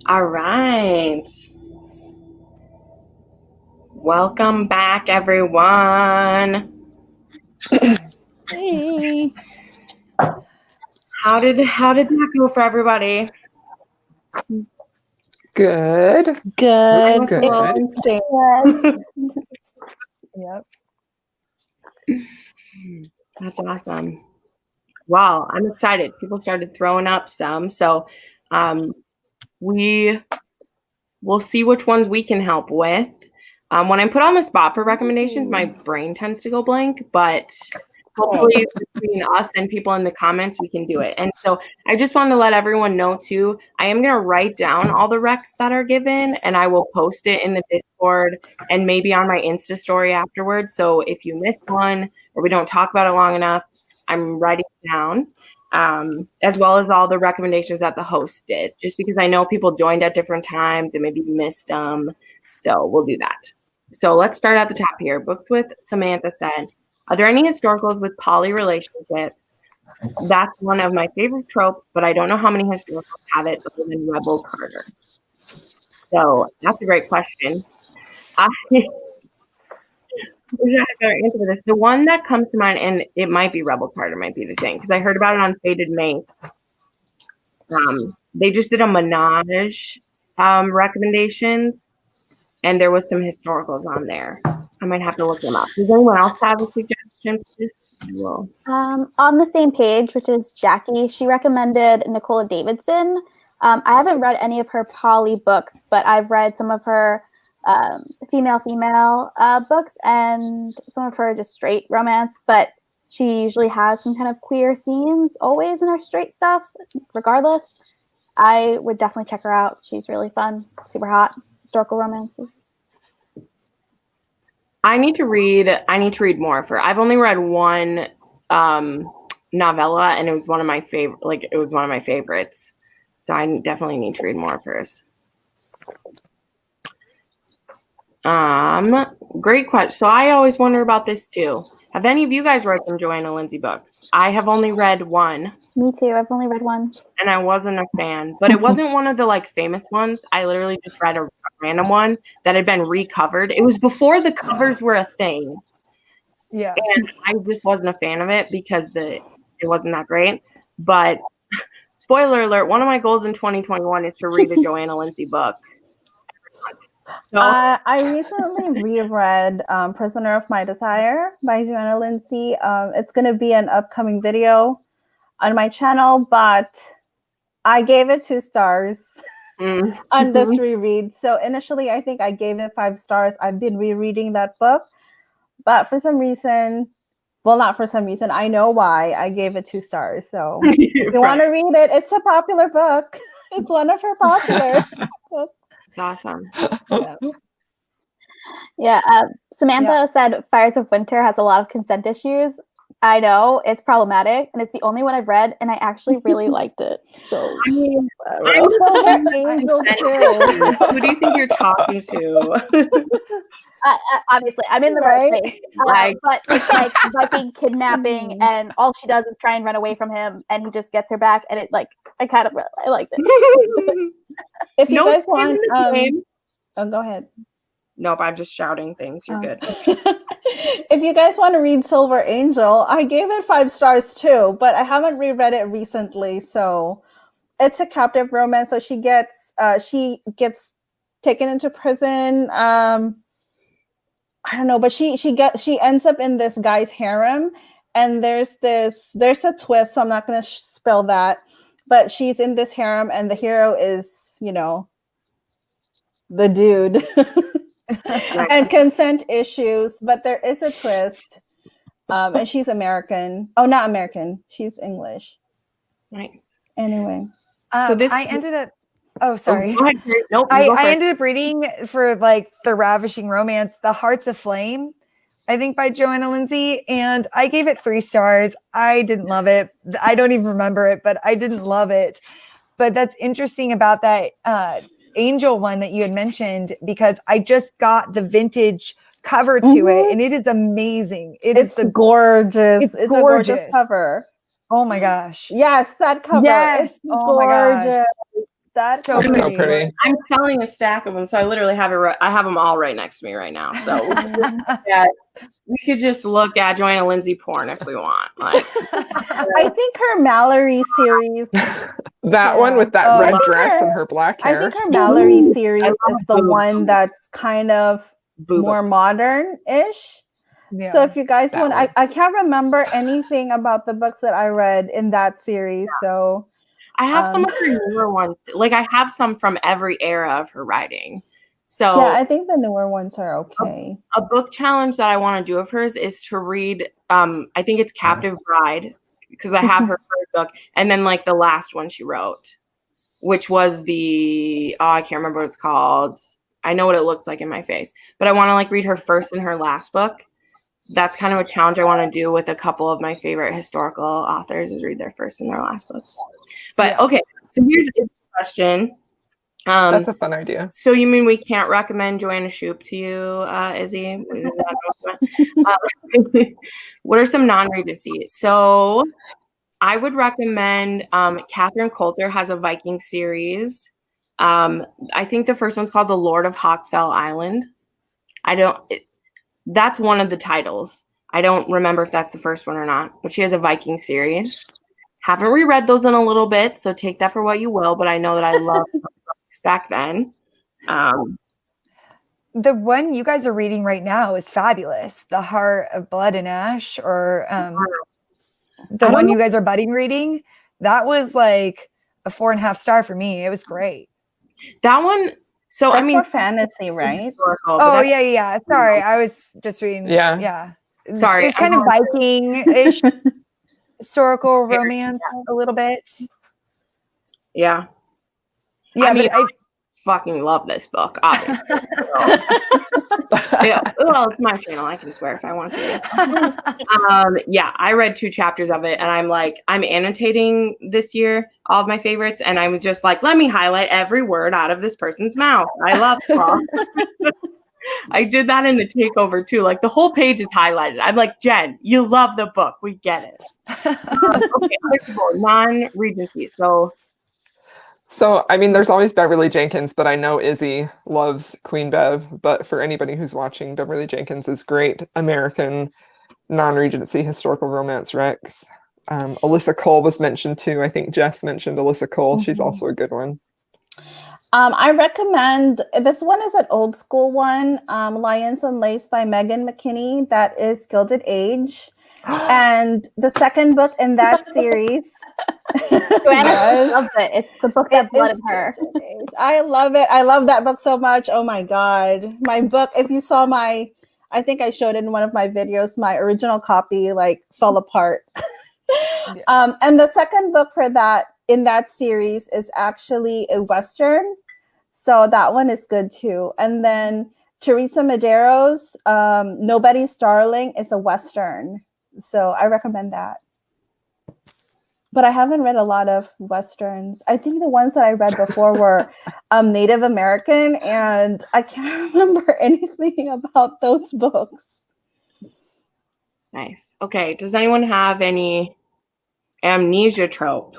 All right. Welcome back, everyone. Hey. How did that go for everybody? Good. Good. Good. Interesting. Yep. That's awesome. Wow, I'm excited. People started throwing up some, so we will see which ones we can help with. When I'm put on the spot for recommendations, my brain tends to go blank, but hopefully between us and people in the comments, we can do it. And so I just wanted to let everyone know too, I am going to write down all the recs that are given and I will post it in the Discord and maybe on my Insta story afterwards. So if you missed one or we don't talk about it long enough, I'm writing it down. As well as all the recommendations that the host did, just because I know people joined at different times and maybe missed them. So we'll do that. So let's start at the top here. Books with Samantha said, are there any historicals with poly relationships? That's one of my favorite tropes, but I don't know how many historicals have it other than Rebel Carter. So that's a great question. I wish I had a better answer for this. The one that comes to mind, and it might be Rebel Carter, might be the thing, because I heard about it on Faded Mates. They just did a Menage recommendations, and there was some historicals on there. I might have to look them up. Does anyone else have a suggestion for this? Well, On the same page, which is Jackie, she recommended Nicola Davidson. I haven't read any of her poly books, but I've read some of her female books and some of her just straight romance, but she usually has some kind of queer scenes always in her straight stuff, regardless. I would definitely check her out. She's really fun, super hot, historical romances. I need to read more of her. I've only read one novella, and it was one of my favorites. So I definitely need to read more of hers. Great question. So I always wonder about this too. Have any of you guys read some Joanna Lindsey books? I have only read one. Me too. I've only read one. And I wasn't a fan, but it wasn't one of the famous ones. I literally just read a random one that had been recovered. It was before the covers were a thing. Yeah. And I just wasn't a fan of it because it wasn't that great. But spoiler alert, one of my goals in 2021 is to read a Joanna Lindsey book. So, I recently reread Prisoner of My Desire by Joanna Lindsey. It's going to be an upcoming video on my channel, but I gave it 2 stars on this reread. So initially, I think I gave it 5 stars. I've been rereading that book, but for some reason, well, not for some reason, I know why I gave it 2 stars. So if you want to read it, it's a popular book. It's one of her popular books. It's awesome. Yeah. Samantha said Fires of Winter has a lot of consent issues. I know it's problematic, and it's the only one I've read, and I actually really liked it. So I mean, I'm Angel too. who do you think you're talking to? Obviously, I'm in the right place. But it's like Viking kidnapping, and all she does is try and run away from him, and he just gets her back, and I liked it. If you guys want, oh, go ahead. Nope, I'm just shouting things. You're good. If you guys want to read Silver Angel, I gave it 5 stars too, but I haven't reread it recently. So it's a captive romance. So she gets taken into prison. I don't know, but she ends up in this guy's harem, and there's a twist. So I'm not going to spell that, but she's in this harem, and the hero is, the dude. And consent issues, but there is a twist. And she's American. Oh, not American. She's English. Nice. Anyway. So I ended up sorry. Oh, nope, I ended up reading for the ravishing romance, The Hearts of Flame, I think by Joanna Lindsey, and I gave it 3 stars. I didn't love it. I don't even remember it, but I didn't love it. But that's interesting about that Angel one that you had mentioned, because I just got the vintage cover to it, and it is amazing. It's gorgeous. It's a gorgeous cover. Oh my gosh. Yes, that cover. Yes. It's gorgeous. That's So It's so pretty. I'm selling a stack of them, so I literally have I have them all right next to me right now. So we could just look at Joanna Lindsay porn if we want. Like, I think her Mallory series. That one with that Oh, red I think dress and her black I hair. think her Mallory Ooh, series I is love the boobs. one that's kind of more boobas. modern-ish. Yeah. So if you guys That want, one. I can't remember anything about the books that I read in that series. So I have some of her newer ones. Like I have some from every era of her writing. So yeah, I think the newer ones are okay. a book challenge that I want to do of hers is to read I think it's Captive Bride, because I have her first book, and then like the last one she wrote, which was the I can't remember what it's called. I know what it looks like in my face, but I want to like read her first and her last book. That's kind of a challenge I want to do with a couple of my favorite historical authors, is read their first and their last books. But okay, so here's a question. That's a fun idea. So you mean we can't recommend Joanna Shoup to you, Izzy? Is that what are some non-Regencies? So I would recommend Catherine Coulter has a Viking series. I think the first one's called The Lord of Hawkfell Island. That's one of the titles. I don't remember if that's the first one or not, but she has a Viking series. Haven't reread those in a little bit, so take that for what you will, but I know that I loved books back then. The one you guys are reading right now is fabulous. The Heart of Blood and Ash, or the one you guys are budding reading. That was like a 4.5 star for me. It was great. That one. So That's I mean, more fantasy, right? Oh yeah. Sorry, I was just reading. Yeah. Sorry, it's kind of Viking-ish historical romance a little bit. Yeah. Yeah, I mean, but I fucking love this book, obviously. Yeah, well, it's my channel. I can swear if I want to. Yeah, I read 2 chapters of it, and I'm annotating this year all of my favorites, and I was just like, let me highlight every word out of this person's mouth. I love it. I did that in the takeover too. Like the whole page is highlighted. I'm like, Jen, you love the book. We get it. Okay, non-Regency. So, I mean, there's always Beverly Jenkins, but I know Izzy loves Queen Bev. But for anybody who's watching, Beverly Jenkins is great American non-Regency historical romance recs. Alyssa Cole was mentioned too. I think Jess mentioned Alyssa Cole. She's also a good one. I recommend, this one is an old school one, Lions and Lace by Megan McKinney. That is Gilded Age. And the second book in that series. Joanna loves it. It's the book that blooded her. I love it. I love that book so much. Oh my God. My book, if you saw I think I showed it in one of my videos, my original copy like fell apart. And the second book for that in that series is actually a Western. So that one is good too. And then Teresa Medeiros, Nobody's Darling is a Western. So I recommend that. But I haven't read a lot of Westerns. I think the ones that I read before were Native American, and I can't remember anything about those books. Nice. Okay. Does anyone have any amnesia trope?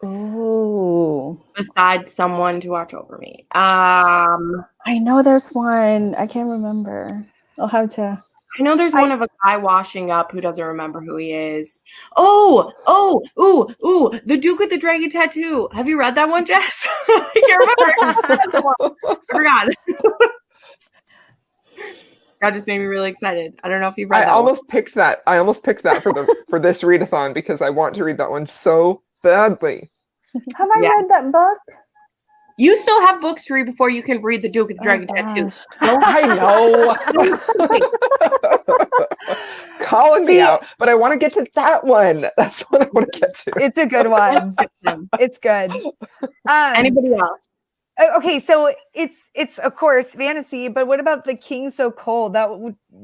Ooh. Besides someone to watch over me. I know there's one. I can't remember. I'll have to. I know there's one of a guy washing up who doesn't remember who he is. Ooh, the Duke with the Dragon Tattoo. Have you read that one, Jess? I can't remember. I forgot. That just made me really excited. I don't know if you've read that. I almost picked that for this readathon because I want to read that one so badly. Have I read that book? You still have books to read before you can read The Duke with the Dragon Tattoo. I know. Calling me out, but I want to get to that one. That's what I want to get to. It's a good one. It's good. Anybody else? Okay, so it's of course fantasy, but what about The King So Cold? That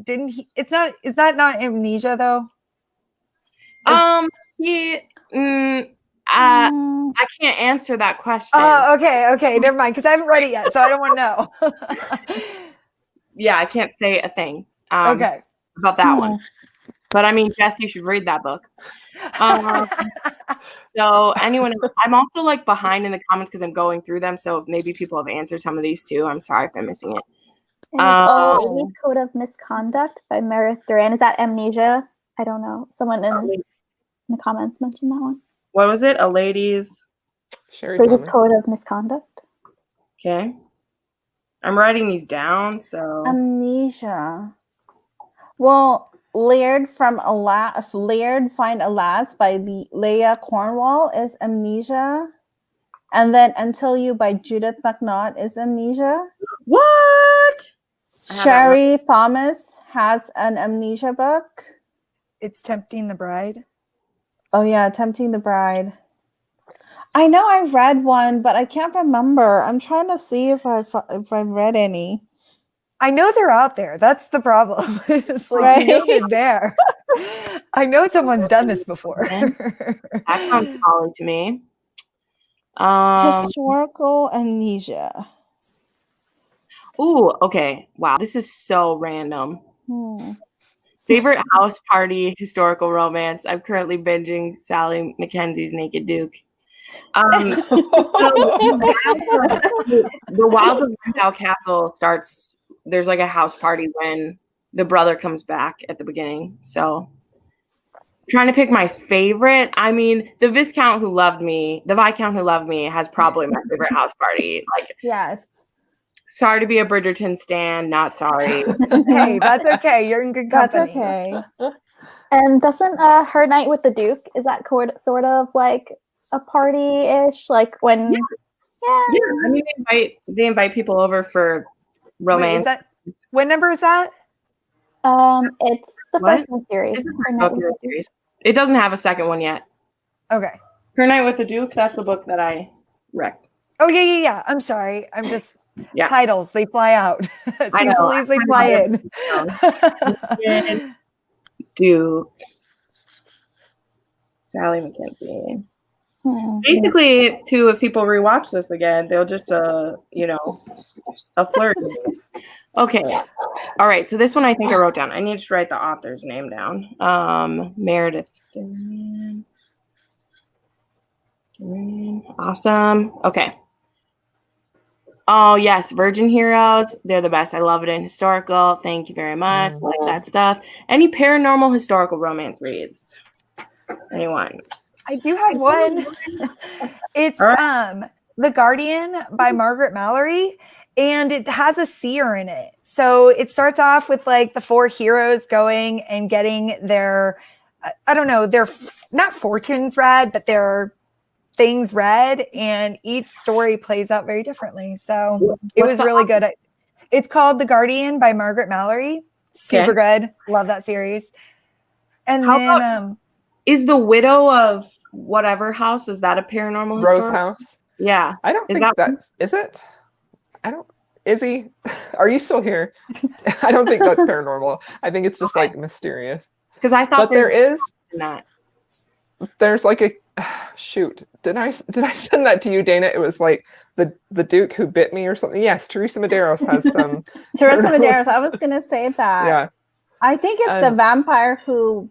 didn't he? It's not. Is that not amnesia though? I can't answer that question. Oh, okay, never mind. Because I haven't read it yet, so I don't want to know. Yeah, I can't say a thing. Okay, about that one. But I mean, Jess, you should read that book. So anyone, I'm also like behind in the comments because I'm going through them. So maybe people have answered some of these too. I'm sorry if I'm missing it. Lady's Code of Misconduct by Meredith Duran. Is that Amnesia? I don't know. Someone in the comments mentioned that one. What was it? A lady's Code of Misconduct. Okay. I'm writing these down. So Amnesia. Well, Laird Find Alas by Leah Cornwall is Amnesia. And then Until You by Judith McNaught is Amnesia. What? Sherry Thomas has an Amnesia book. It's Tempting the Bride. Oh yeah, Tempting the Bride. I know I read one, but I can't remember. I'm trying to see if I've read any. I know they're out there. That's the problem. It's like, Right. you know they're there. I know someone's done this before. That sounds solid to me. Historical Amnesia. Ooh, okay. Wow, this is so random. Favorite house party historical romance. I'm currently binging Sally Mackenzie's Naked Duke. The Wilds of Wintow Castle starts. There's like a house party when the brother comes back at the beginning. So trying to pick my favorite. I mean, the Viscount Who Loved Me, the Viscount Who Loved Me has probably my favorite house party. Like, yes. Sorry to be a Bridgerton stan, not sorry. Hey, that's okay. You're in good company. That's okay. And doesn't Her Night with the Duke, is that sort of like a party-ish? Like when... Yeah. I mean, they invite people over for romance. Wait, what number is that? It's the first in the series. This is the book in the series. It doesn't have a second one yet. Okay. Her Night with the Duke, that's the book that I wrecked. Oh, yeah. I'm sorry. I'm just... Titles, they fly out. As easily as they fly in. Duke. Sally Mackenzie. Basically, too, if people rewatch this again, they'll just, a flirt. Okay. All right. So this one I think I wrote down. I need to write the author's name down. Meredith. Awesome. Okay. Oh, yes. Virgin Heroes. They're the best. I love it in historical. Thank you very much. Like that stuff. Any paranormal historical romance reads? Anyone? I do have one. It's The Guardian by Margaret Mallory, and it has a seer in it. So it starts off with like the four heroes going and getting their, I don't know, their not fortunes read, but their things read, and each story plays out very differently. So it was really good. It's called The Guardian by Margaret Mallory. Super good. Love that series. And then is The Widow of Whatever House, is that a paranormal Rose House? Yeah. I don't think that is it. Izzy, are you still here? I don't think that's paranormal. I think it's just like mysterious. Because I thought there's like a shoot. Did I send that to you, Dana? It was like the Duke Who Bit Me or something. Yes, Teresa Medeiros has some. Teresa Medeiros. I was gonna say that. Yeah. I think it's The Vampire Who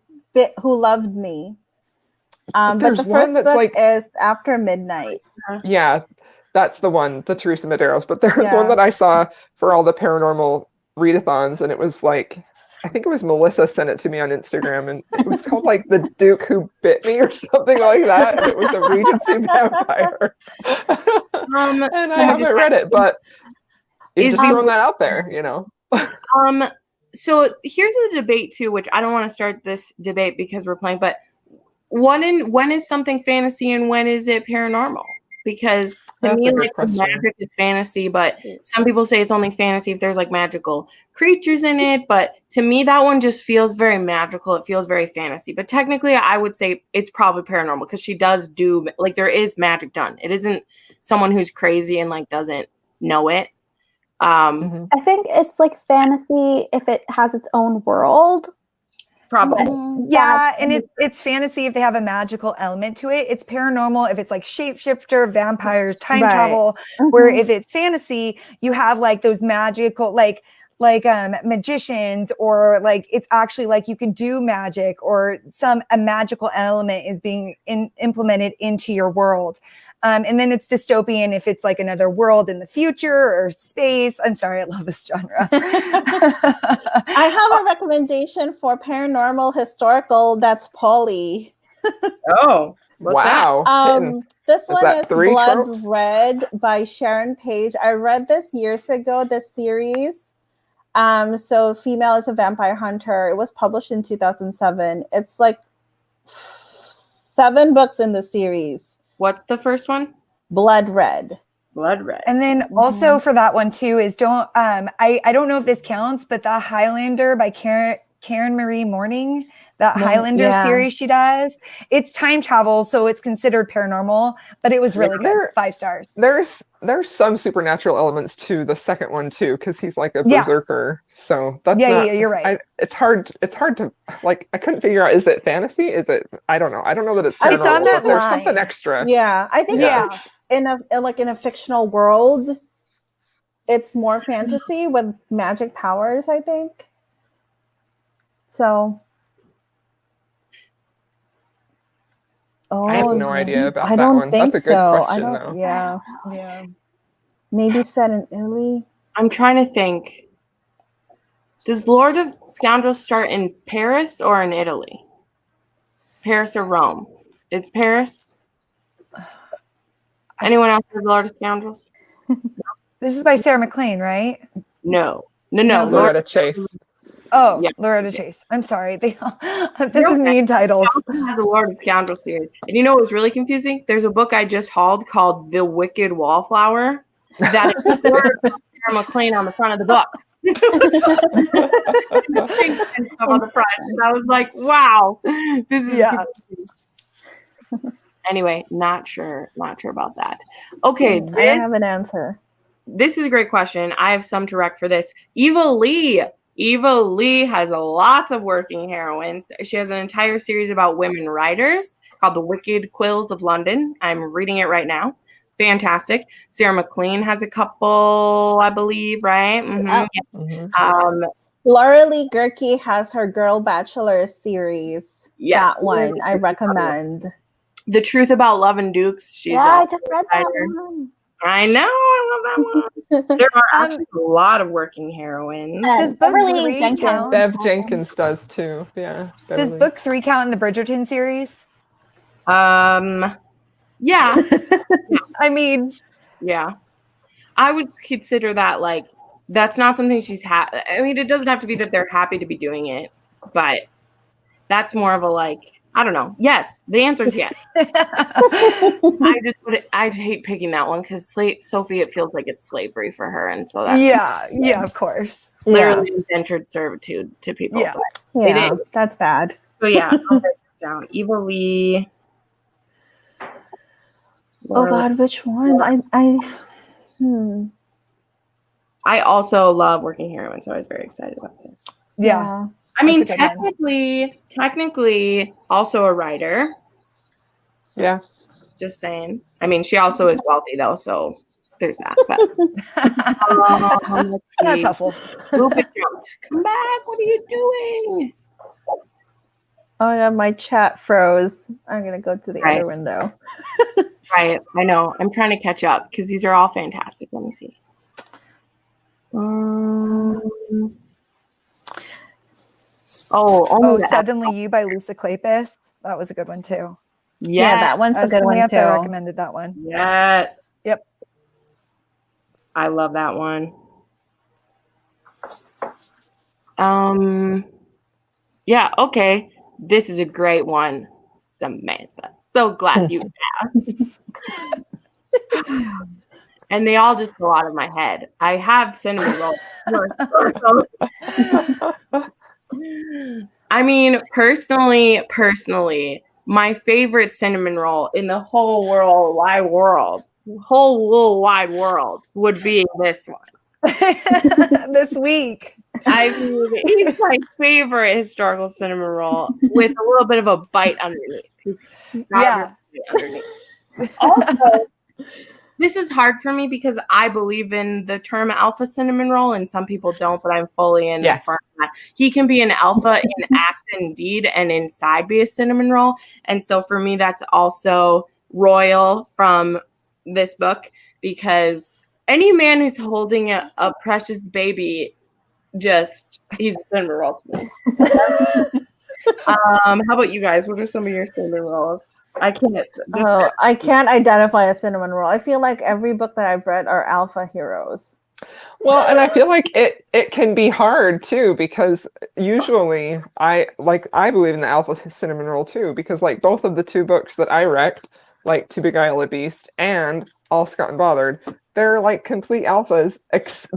Loved Me. But the first book is After Midnight. Yeah, that's the one, the Teresa Medeiros. But there was one that I saw for all the paranormal readathons, and it was like, I think it was Melissa sent it to me on Instagram, and it was called like The Duke Who Bit Me or something like that. It was a Regency vampire. And I haven't read it, but just throwing that out there, So here's the debate too, which I don't want to start this debate because we're playing, but when is something fantasy and when is it paranormal? Because to me, like, magic is fantasy, but some people say it's only fantasy if there's like magical creatures in it. But to me, that one just feels very magical. It feels very fantasy. But technically, I would say it's probably paranormal because she does do, like, there is magic done. It isn't someone who's crazy and like doesn't know it. I think it's like fantasy if it has its own world. Probably. Yeah, and it's fantasy if they have a magical element to it. It's paranormal if it's like shapeshifter, vampires, time travel, where if it's fantasy, you have like those magical, like like magicians, or like it's actually like you can do magic, or a magical element is being implemented into your world. And then it's dystopian if it's like another world in the future or space. I'm sorry, I love this genre. I have a recommendation for paranormal historical. That's Polly. Oh, what's Wow. This one that is 3 Blood tropes? Red by Sharon Page. I read this years ago, this series. So Female is a Vampire Hunter. It was published in 2007. It's like 7 books in the series. What's the first one? Blood Red. Blood Red. And then also for that one too is I don't know if this counts, but the Highlander by Karen Marie Mourning, that Highlander series she does, it's time travel, so it's considered paranormal, but it was really good. 5 stars. There's some supernatural elements to the second one too, because he's like a berserker. So that's you're right. It's hard to like. I couldn't figure out, is it fantasy? Is it? I don't know. I don't know that it's paranormal. It's on that There's line. something extra. Yeah, I think it's in a fictional world. It's more fantasy with magic powers, I think. So. I have no idea about I that don't one. think That's a good so. question, I don't. though. Yeah. Maybe set in Italy. I'm trying to think. Does Lord of Scoundrels start in Paris or in Italy? Paris or Rome? It's Paris. Anyone else heard Lord of Scoundrels? This is by Sarah McLean, right? No. Loretta Chase. Oh, Yeah. Loretta Chase. I'm sorry. This is mean titles. It has a Lord of Scoundrels series. And you know what was really confusing? There's a book I just hauled called The Wicked Wallflower that is Sarah McLean on the front of the book. And stuff on the front. And I was like, wow, this is confusing. Anyway, not sure about that. Okay, I don't have an answer. This is a great question. I have some to rec for this. Eva Lee has lots of working heroines. She has an entire series about women writers called The Wicked Quills of London. I'm reading it right now. Fantastic. Sarah McLean has a couple, I believe, right? Laura Lee Gerke has her Girl Bachelor series. Yes. That one I recommend. The Truth About Love and Dukes. I just read that one. I know. I love that one. There are actually a lot of working heroines. Does book 3 count? Bev Jenkins does too. Yeah. Does book 3 count in the Bridgerton series? Yeah. I mean, yeah. I would consider that like that's not something she's I mean, it doesn't have to be that they're happy to be doing it, but that's more of a like, I don't know. Yes, the answer is yes. I hate picking that one because Sophie, it feels like it's slavery for her, and so that's yeah, of course, literally indentured servitude to people. Yeah, that's bad. So yeah, I'll write this down. Eva Lee. Oh God, which one? I also love working heroines, so I was very excited about this. Yeah. I mean, technically, also a writer. Yeah. Just saying. I mean, she also is wealthy, though, so there's that. But that's helpful. Come back. What are you doing? Oh, yeah, my chat froze. I'm going to go to the other window. Right. I know. I'm trying to catch up because these are all fantastic. Let me see. Suddenly You by Lisa Kleypas. That was a good one too. Yeah, that one's a good one too. I recommended that one. Yes. Yep. I love that one. Yeah, okay. This is a great one, Samantha. So glad you asked. And they all just go out of my head. I have cinnamon rolls. I mean, personally, my favorite cinnamon roll in the whole wide world would be this one. This week. I mean, it's my favorite historical cinnamon roll with a little bit of a bite underneath. Also, This is hard for me because I believe in the term alpha cinnamon roll, and some people don't, but I'm fully in for that. He can be an alpha in act and deed, and inside be a cinnamon roll. And so for me, that's also royal from this book, because any man who's holding a precious baby, he's a cinnamon roll to me. How about you guys? What are some of your cinnamon rolls? I can't identify a cinnamon roll. I feel like every book that I've read are alpha heroes. Well, and I feel like it can be hard too, because usually I believe in the alpha cinnamon roll too, because like both of the two books that I wrecked, like To Beguile a Beast and All Scott and Bothered, they're like complete alphas,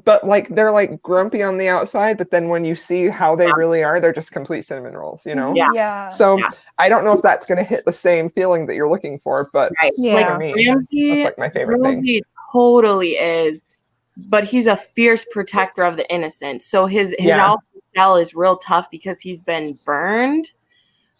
but like they're like grumpy on the outside, but then when you see how they really are, they're just complete cinnamon rolls, you know? Yeah. So I don't know if that's going to hit the same feeling that you're looking for, but for me, that's like my favorite thing. Totally is, but he's a fierce protector of the innocent. So his alpha cell is real tough because he's been burned.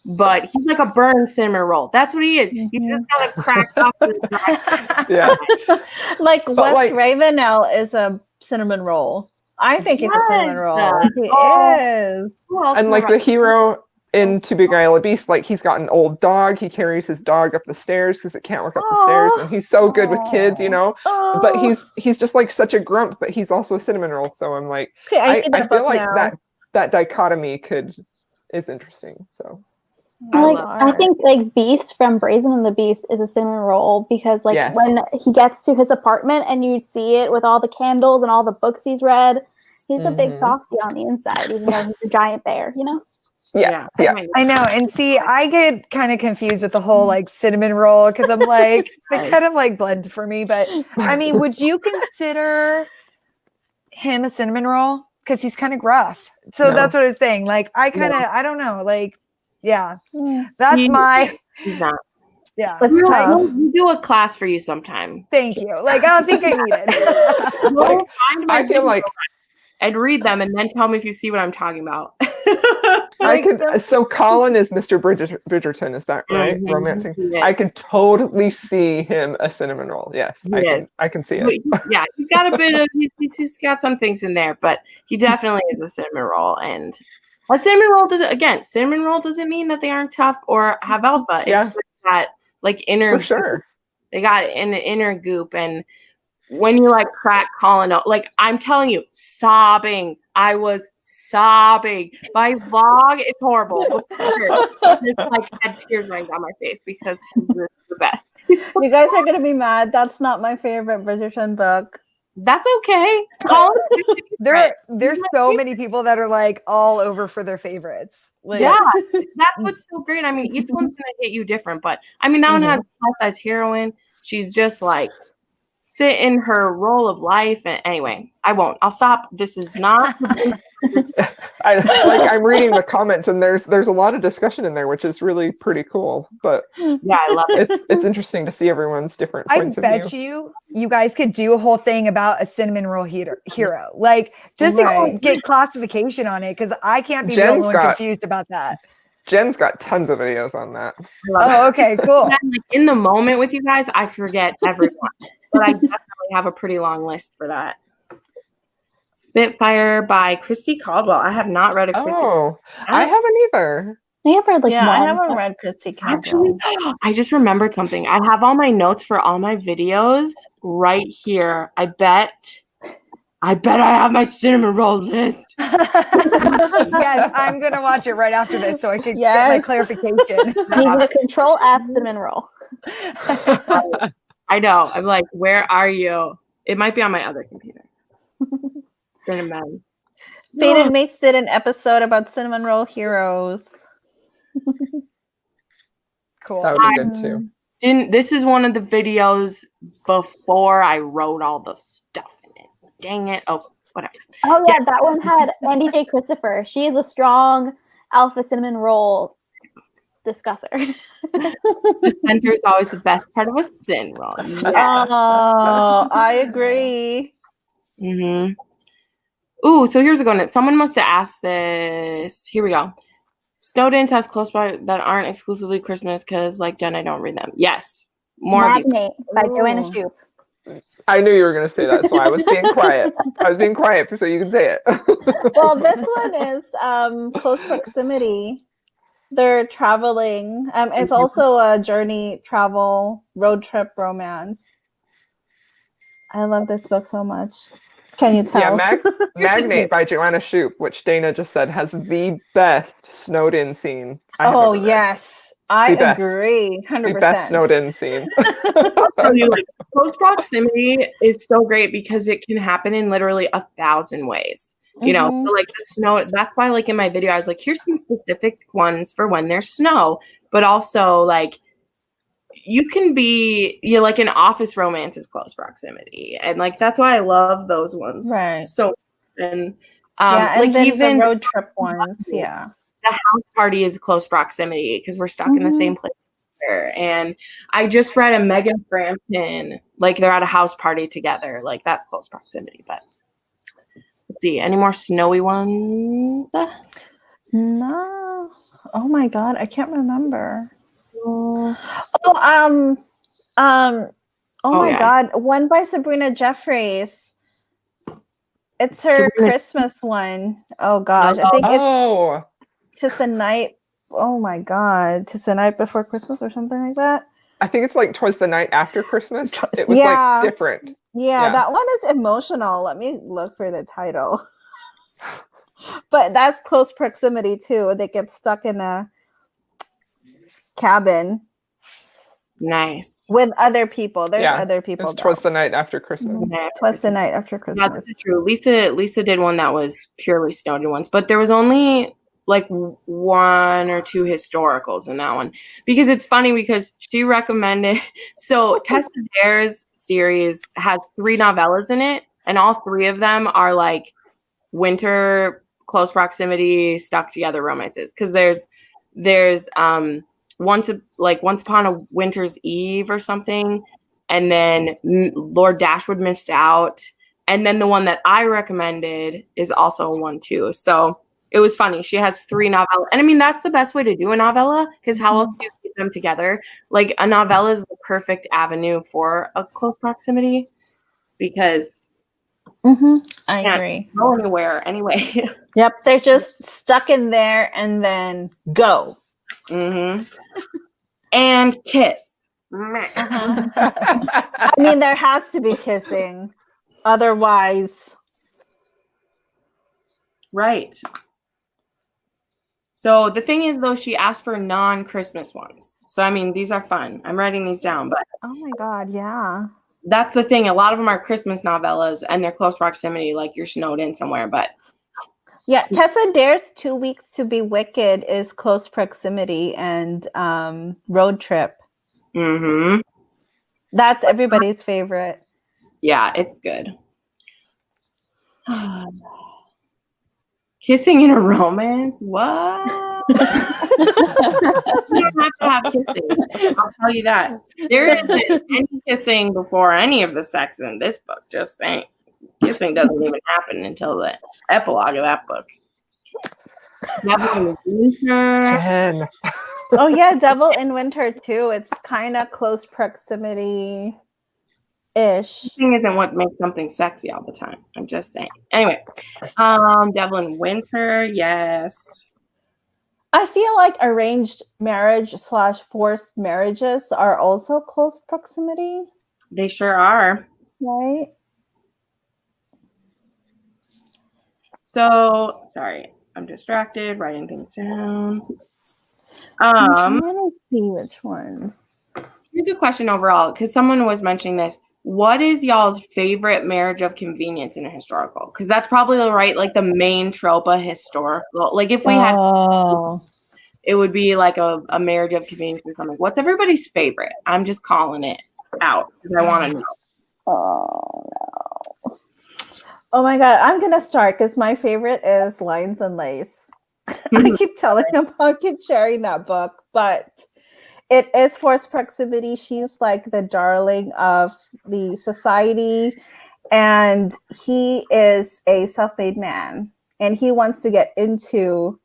But he's like a burned cinnamon roll. That's what he is. He's just got to crack off the Like West Ravenel is a cinnamon roll. I think he's a cinnamon roll. He is. And like the hero in To Beguile a Beast, like he's got an old dog. He carries his dog up the stairs because it can't walk up the stairs, and he's so good with kids, you know. But he's just like such a grump, but he's also a cinnamon roll. So I'm like, I feel like that dichotomy is interesting. So. I think like Beast from Brazen and the Beast is a cinnamon roll, because like when he gets to his apartment and you see it with all the candles and all the books he's read, he's a big softie on the inside, even though he's a giant bear, you know? Yeah. I know. And see, I get kind of confused with the whole like cinnamon roll, because I'm like, they kind of like blend for me. But I mean, would you consider him a cinnamon roll? Because he's kind of gruff. So that's what I was saying. Like, I don't know. Like, that's he's not. Yeah. That's tough. We'll do a class for you sometime. Thank you. Like, I don't think I need it. I feel like I'd read them and then tell me if you see what I'm talking about. So Colin is Mr. Bridgerton, is that right? Romancing. I could totally see him a cinnamon roll. Yes, I can see it. Yeah, he's got a bit of he's got some things in there, but he definitely is a cinnamon roll. And a cinnamon roll cinnamon roll doesn't mean that they aren't tough or have alpha. It's just that like inner for sure. They got an inner goop, and when you like crack Colin out, like I'm telling you, sobbing. I was sobbing. My vlog is horrible. It's like had tears running down my face because he's the best. You guys are gonna be mad. That's not my favorite Bridgerton book. That's okay. Colin, there's so many people that are like all over for their favorites. Like, that's what's so great. I mean, each one's gonna hit you different, but I mean, that one has a plus-size heroine. She's just like sit in her role of life. And anyway, I won't. I'll stop. This is not. I'm reading the comments, and there's a lot of discussion in there, which is really pretty cool. But I love it. It's interesting to see everyone's different points of view. I bet you guys could do a whole thing about a cinnamon roll hero, like just to get classification on it, because I can't be the only one confused about that. Jen's got tons of videos on that. Oh, okay, cool. In the moment with you guys, I forget everyone. But I definitely have a pretty long list for that. Spitfire by Christy Caldwell. I have not read a Christy. Oh, I haven't either. I have read one. I haven't read Christy Caldwell. Actually, I just remembered something. I have all my notes for all my videos right here. I bet I have my cinnamon roll list. Yes, I'm gonna watch it right after this so I can get my clarification. He's a Control F cinnamon roll. I know. I'm like, where are you? It might be on my other computer. Cinnamon. Fated Mates did an episode about cinnamon roll heroes. Cool. That would be good too. This is one of the videos before I wrote all the stuff in it. Dang it. Oh, whatever. Oh yeah, that one had Andy J. Christopher. She is a strong alpha cinnamon roll discusser. The center is always the best part of a cinnamon roll. Yeah. Oh, I agree. Mm-hmm. Ooh, so here's a good one. Someone must have asked this. Here we go. Snowdens has close by that aren't exclusively Christmas because, like Jen, I don't read them. Yes. Magnate by Joanna Shoup. I knew you were going to say that, so I was being quiet. I was being quiet so you can say it. Well, this one is close proximity. They're traveling. It's also a journey, travel, road trip romance. I love this book so much. Can you tell? Yeah, Magnate by Joanna Shoup, which Dana just said has the best snowed-in scene. Oh, yes. I The best. agree. 100%. The best snowed-in scene. Tell you, like, close proximity is so great because it can happen in literally 1,000 ways. You know, so like the snow, that's why like in my video, I was like, here's some specific ones for when there's snow, but also like you can be, you know, like an office romance is close proximity. And like, that's why I love those ones. Right. So, and yeah, and like then even the road trip ones. Yeah. The house party is close proximity because we're stuck in the same place. And I just read a Megan Frampton, like they're at a house party together. Like that's close proximity, but let's see. Any more snowy ones? No. Oh my God, I can't remember. Oh my God, one by Sabrina Jeffries. It's her Christmas one. Oh gosh, I think it's Tis the Night. Oh my God, Tis the Night Before Christmas or something like that. I think it's like Twas the Night After Christmas. It was like different. Yeah, that one is emotional. Let me look for the title. But that's close proximity too. They get stuck in a cabin. Nice. With other people. There's other people. It's Twas the Night After Christmas. Twas the Night After Christmas. That's true. Lisa did one that was purely snowed-in ones, but there was only like 1 or 2 historicals in that one. Because it's funny because she recommended, so Tessa Dare's series has 3 novellas in it, and all 3 of them are like winter close proximity stuck together romances. Because there's Once Upon a Winter's Eve or something, and then Lord Dashwood Missed Out, and then the one that I recommended is also one too. So it was funny. She has 3 novellas, and I mean that's the best way to do a novella because how else do you keep them together? Like a novella is the perfect avenue for a close proximity because I agree. Go anywhere anyway. Yep, they're just stuck in there and then go. And kiss. I mean, there has to be kissing. Otherwise. Right. So the thing is, though, she asked for non-Christmas ones. So, I mean, these are fun. I'm writing these down. But oh, my God, yeah. That's the thing. A lot of them are Christmas novellas, and they're close proximity, like you're snowed in somewhere. But yeah, Tessa Dare's 2 Weeks to Be Wicked is close proximity and road trip. That's everybody's favorite. Yeah, it's good. Kissing in a romance? What? You don't have to have kissing. I'll tell you that. There isn't any kissing before any of the sex in this book. Just saying. Kissing doesn't even happen until the epilogue of that book. Devil in Winter. Jen. Oh yeah, Devil in Winter too. It's kind of close proximity ish. Kissing isn't what makes something sexy all the time. I'm just saying. Anyway, Devil in Winter, yes. I feel like arranged marriage / forced marriages are also close proximity. They sure are. Right? So, sorry, I'm distracted, writing things down. I'm trying to see which ones. Here's a question overall, because someone was mentioning this. What is y'all's favorite marriage of convenience in a historical? Because that's probably like the main trope of historical. Like if we had, it would be like a marriage of convenience or something. What's everybody's favorite? I'm just calling it out because I want to know. Oh no. Oh my God, I'm gonna start because my favorite is Lines and Lace. I keep telling him I keep sharing that book, but it is forced proximity. She's like the darling of the society, and he is a self-made man, and he wants to get into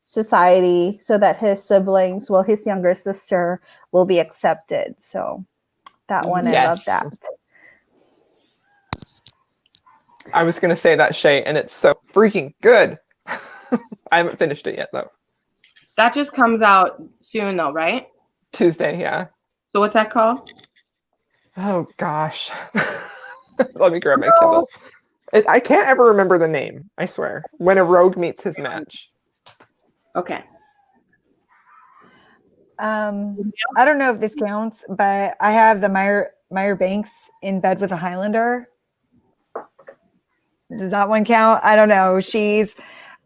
society so that his siblings, well, his younger sister will be accepted. So that one, I love that. I was gonna say that, Shay, and it's so freaking good. I haven't finished it yet though. That just comes out soon though, right? Tuesday, yeah. So what's that called? Oh gosh. Let me grab my Kindle. I can't ever remember the name, I swear. When a rogue meets his match. Okay. I don't know if this counts, but I have the Meyer Banks in bed with a Highlander. Does that one count? I don't know. She's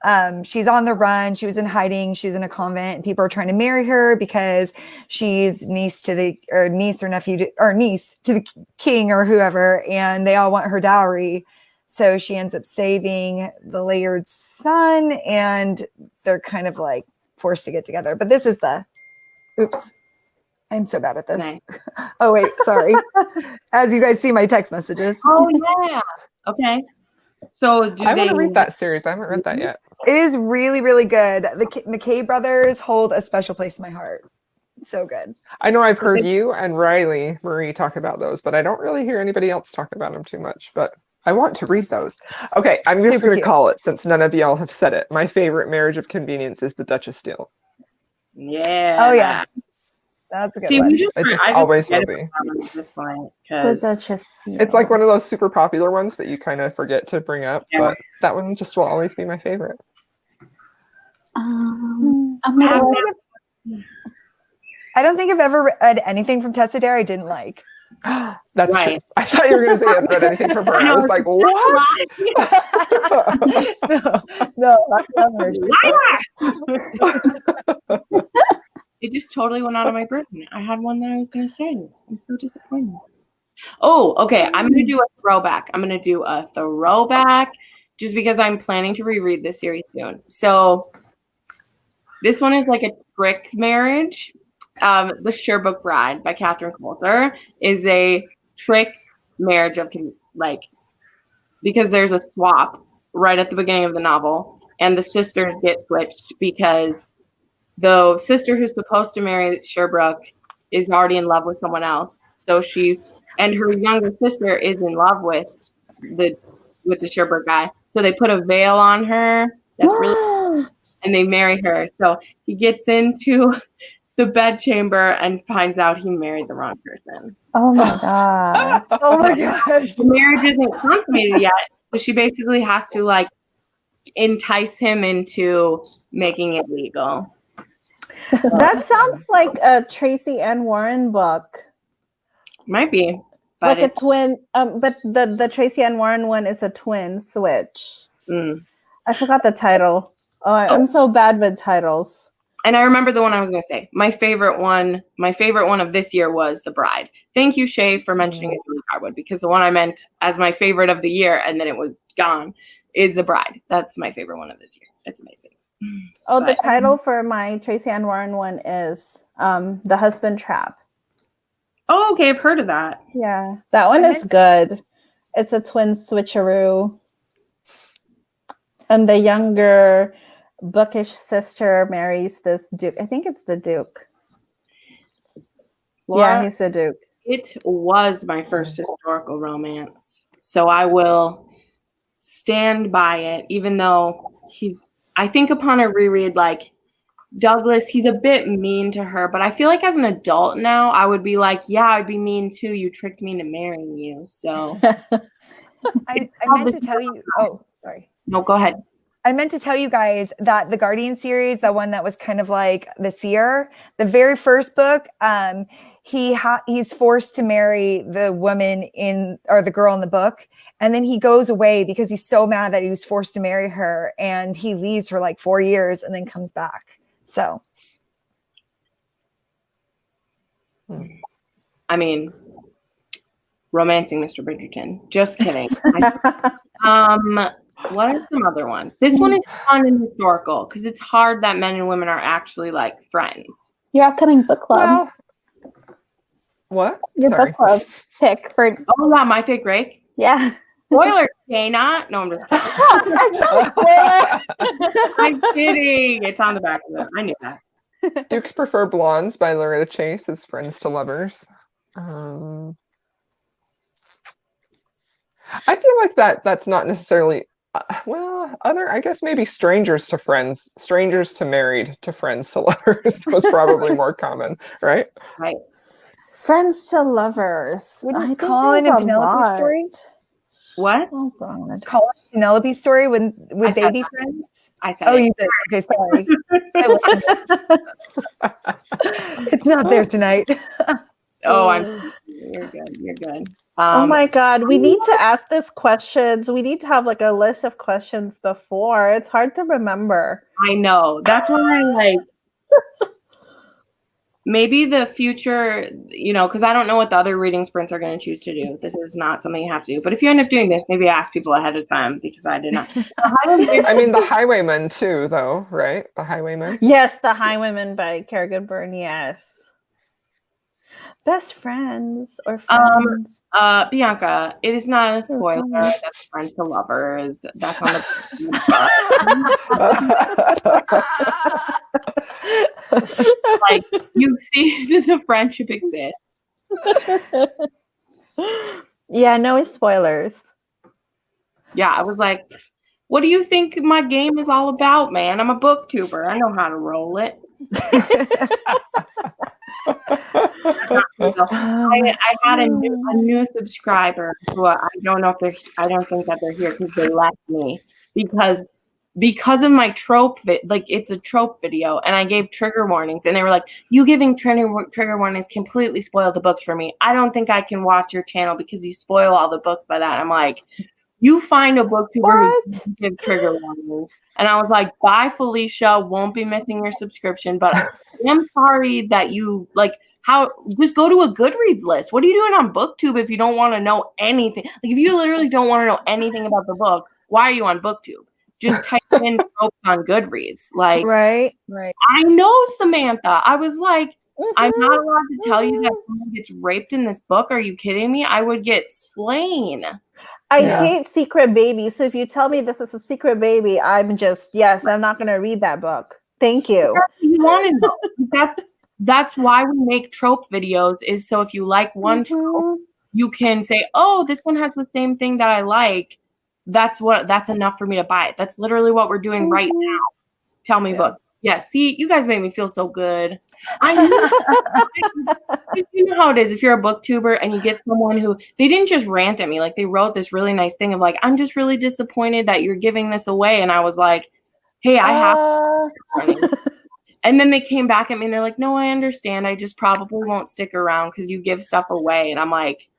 on the run. She was in hiding. She was in a convent, and people are trying to marry her because she's niece or nephew or niece to the king or whoever, and they all want her dowry. So she ends up saving the Layard's son, and they're kind of like forced to get together. But this is oops, I'm so bad at this. Nice. Oh wait, sorry. As you guys see my text messages. Oh yeah. Okay. So I want to read that series. I haven't read that yet. It is really, really good. The McKay brothers hold a special place in my heart. So good. I know I've heard you and Riley Marie talk about those, but I don't really hear anybody else talk about them too much. But I want to read those. Okay, I'm just going to call it, since none of y'all have said it. My favorite marriage of convenience is the Duchess Steele. Yeah. Oh yeah. That's a good one. It just always will be. The Duchess. It's like one of those super popular ones that you kind of forget to bring up, but that one just will always be my favorite. I'm I don't think I've ever read anything from Tessa Dare I didn't like. That's Right. true. I thought you were going to say I haven't read anything from her. I was like, what? No, that's It just totally went out of my brain. I had one that I was going to say. I'm so disappointed. Oh, okay. I'm going to do a throwback. Just because I'm planning to reread this series soon. So this one is like a trick marriage. The Sherbrooke Bride by Catherine Coulter is a trick marriage of because there's a swap right at the beginning of the novel, and the sisters get switched because the sister who's supposed to marry Sherbrooke is already in love with someone else. So she and her younger sister is in love with the Sherbrooke guy. So they put a veil on her. That's really, and they marry her. So he gets into the bedchamber and finds out he married the wrong person. Oh my god. Oh my gosh. The marriage isn't consummated yet. So she basically has to entice him into making it legal. That sounds like a Tracy Ann Warren book. Might be. But Like a twin, but the Tracy Ann Warren one is a twin switch. I forgot the title. Oh, I'm so bad with titles. And I remember the one I was going to say. My favorite one of this year was The Bride. Thank you, Shay, for mentioning it, Julie Garwood, because the one I meant as my favorite of the year, and then it was gone, is The Bride. That's my favorite one of this year. It's amazing. Oh, the title for my Tracy Ann Warren one is The Husband Trap. Oh, okay. I've heard of that. Yeah, that one is good. It's a twin switcheroo. And the younger bookish sister marries this duke. I think it's the duke. Laura, yeah, he's the duke. It was my first historical romance. So I will stand by it, even though I think upon a reread, Douglas, he's a bit mean to her, but I feel like as an adult now, I would be like, yeah, I'd be mean too. You tricked me into marrying you. So I meant to tell you. Oh, sorry. No, go ahead. I meant to tell you guys that the Guardian series, the one that was kind of like the seer, the very first book, he's forced to marry the woman or the girl in the book. And then he goes away because he's so mad that he was forced to marry her, and he leaves for 4 years and then comes back. So, I mean, romancing Mr. Bridgerton. Just kidding. What are some other ones? This one is fun and historical because it's hard that men and women are actually friends. Your upcoming book club. What? Your book club pick for. Oh yeah, My Fake Rake. Yeah. Spoiler, Dana. No, I'm just kidding. I'm kidding. It's on the back of it. I knew that. Dukes Prefer Blondes by Loretta Chase is Friends to Lovers. I feel like that's not necessarily I guess maybe strangers to friends, strangers to married, to friends to lovers was probably more common, right? Right. Friends to lovers. I think Colin there's and a Penelope's lot. story? What? Oh God. Colin and Penelope's story with I said baby that. friends? I said Oh, it. you did. Okay, sorry. It's not there tonight. Oh, you're good. You're good. Oh my God, we need to ask this questions. We need to have like a list of questions before. It's hard to remember. I know. That's why I like maybe the future, because I don't know what the other reading sprints are going to choose to do. This is not something you have to do. But if you end up doing this, maybe ask people ahead of time because I did not. I mean, the Highwaymen too, though, right? The Highwaymen. Yes, The Highwaymen by Kerrigan Byrne. Yes. Best friends or friends? Bianca, it is not a spoiler that friends to lovers. That's on the like you see the friendship exists. Yeah, no spoilers. Yeah, I was like, what do you think my game is all about, man? I'm a booktuber. I know how to roll it. I had a new subscriber who I don't think that they're here because they left me because of my trope it's a trope video and I gave trigger warnings and they were like, you giving trigger warnings completely spoiled the books for me. I don't think I can watch your channel because you spoil all the books by that. And I'm like, you find a booktuber who give trigger warnings. And I was like, bye, Felicia. Won't be missing your subscription. But I'm sorry that you just go to a Goodreads list. What are you doing on BookTube if you don't want to know anything? Like if you literally don't want to know anything about the book, why are you on BookTube? Just type in tropes on Goodreads. Like right. I know, Samantha. I was like, I'm not allowed to tell you that someone gets raped in this book. Are you kidding me? I would get slain. I hate secret babies. So if you tell me this is a secret baby, I'm not going to read that book. Thank you. That's what you want to know. That's why we make trope videos is so if you like one trope, you can say, oh, this one has the same thing that I like. That's enough for me to buy it. That's literally what we're doing right now. Tell me book. Yeah, see, you guys make me feel so good. You know how it is if you're a booktuber and you get someone who they didn't just rant at me, like they wrote this really nice thing of like, I'm just really disappointed that you're giving this away. And I was like, hey, I have and then they came back at me and they're like, no, I understand. I just probably won't stick around because you give stuff away. And I'm like,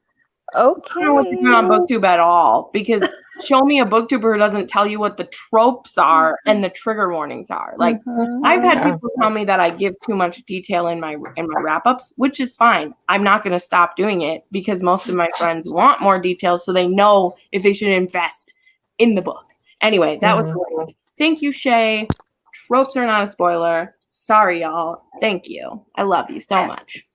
okay. I don't know what you're doing on BookTube at all because show me a booktuber who doesn't tell you what the tropes are and the trigger warnings are. Like I've had people tell me that I give too much detail in my wrap-ups, which is fine. I'm not going to stop doing it because most of my friends want more details so they know if they should invest in the book. Anyway, that was great. Thank you, Shay. Tropes are not a spoiler. Sorry, y'all. Thank you. I love you so much.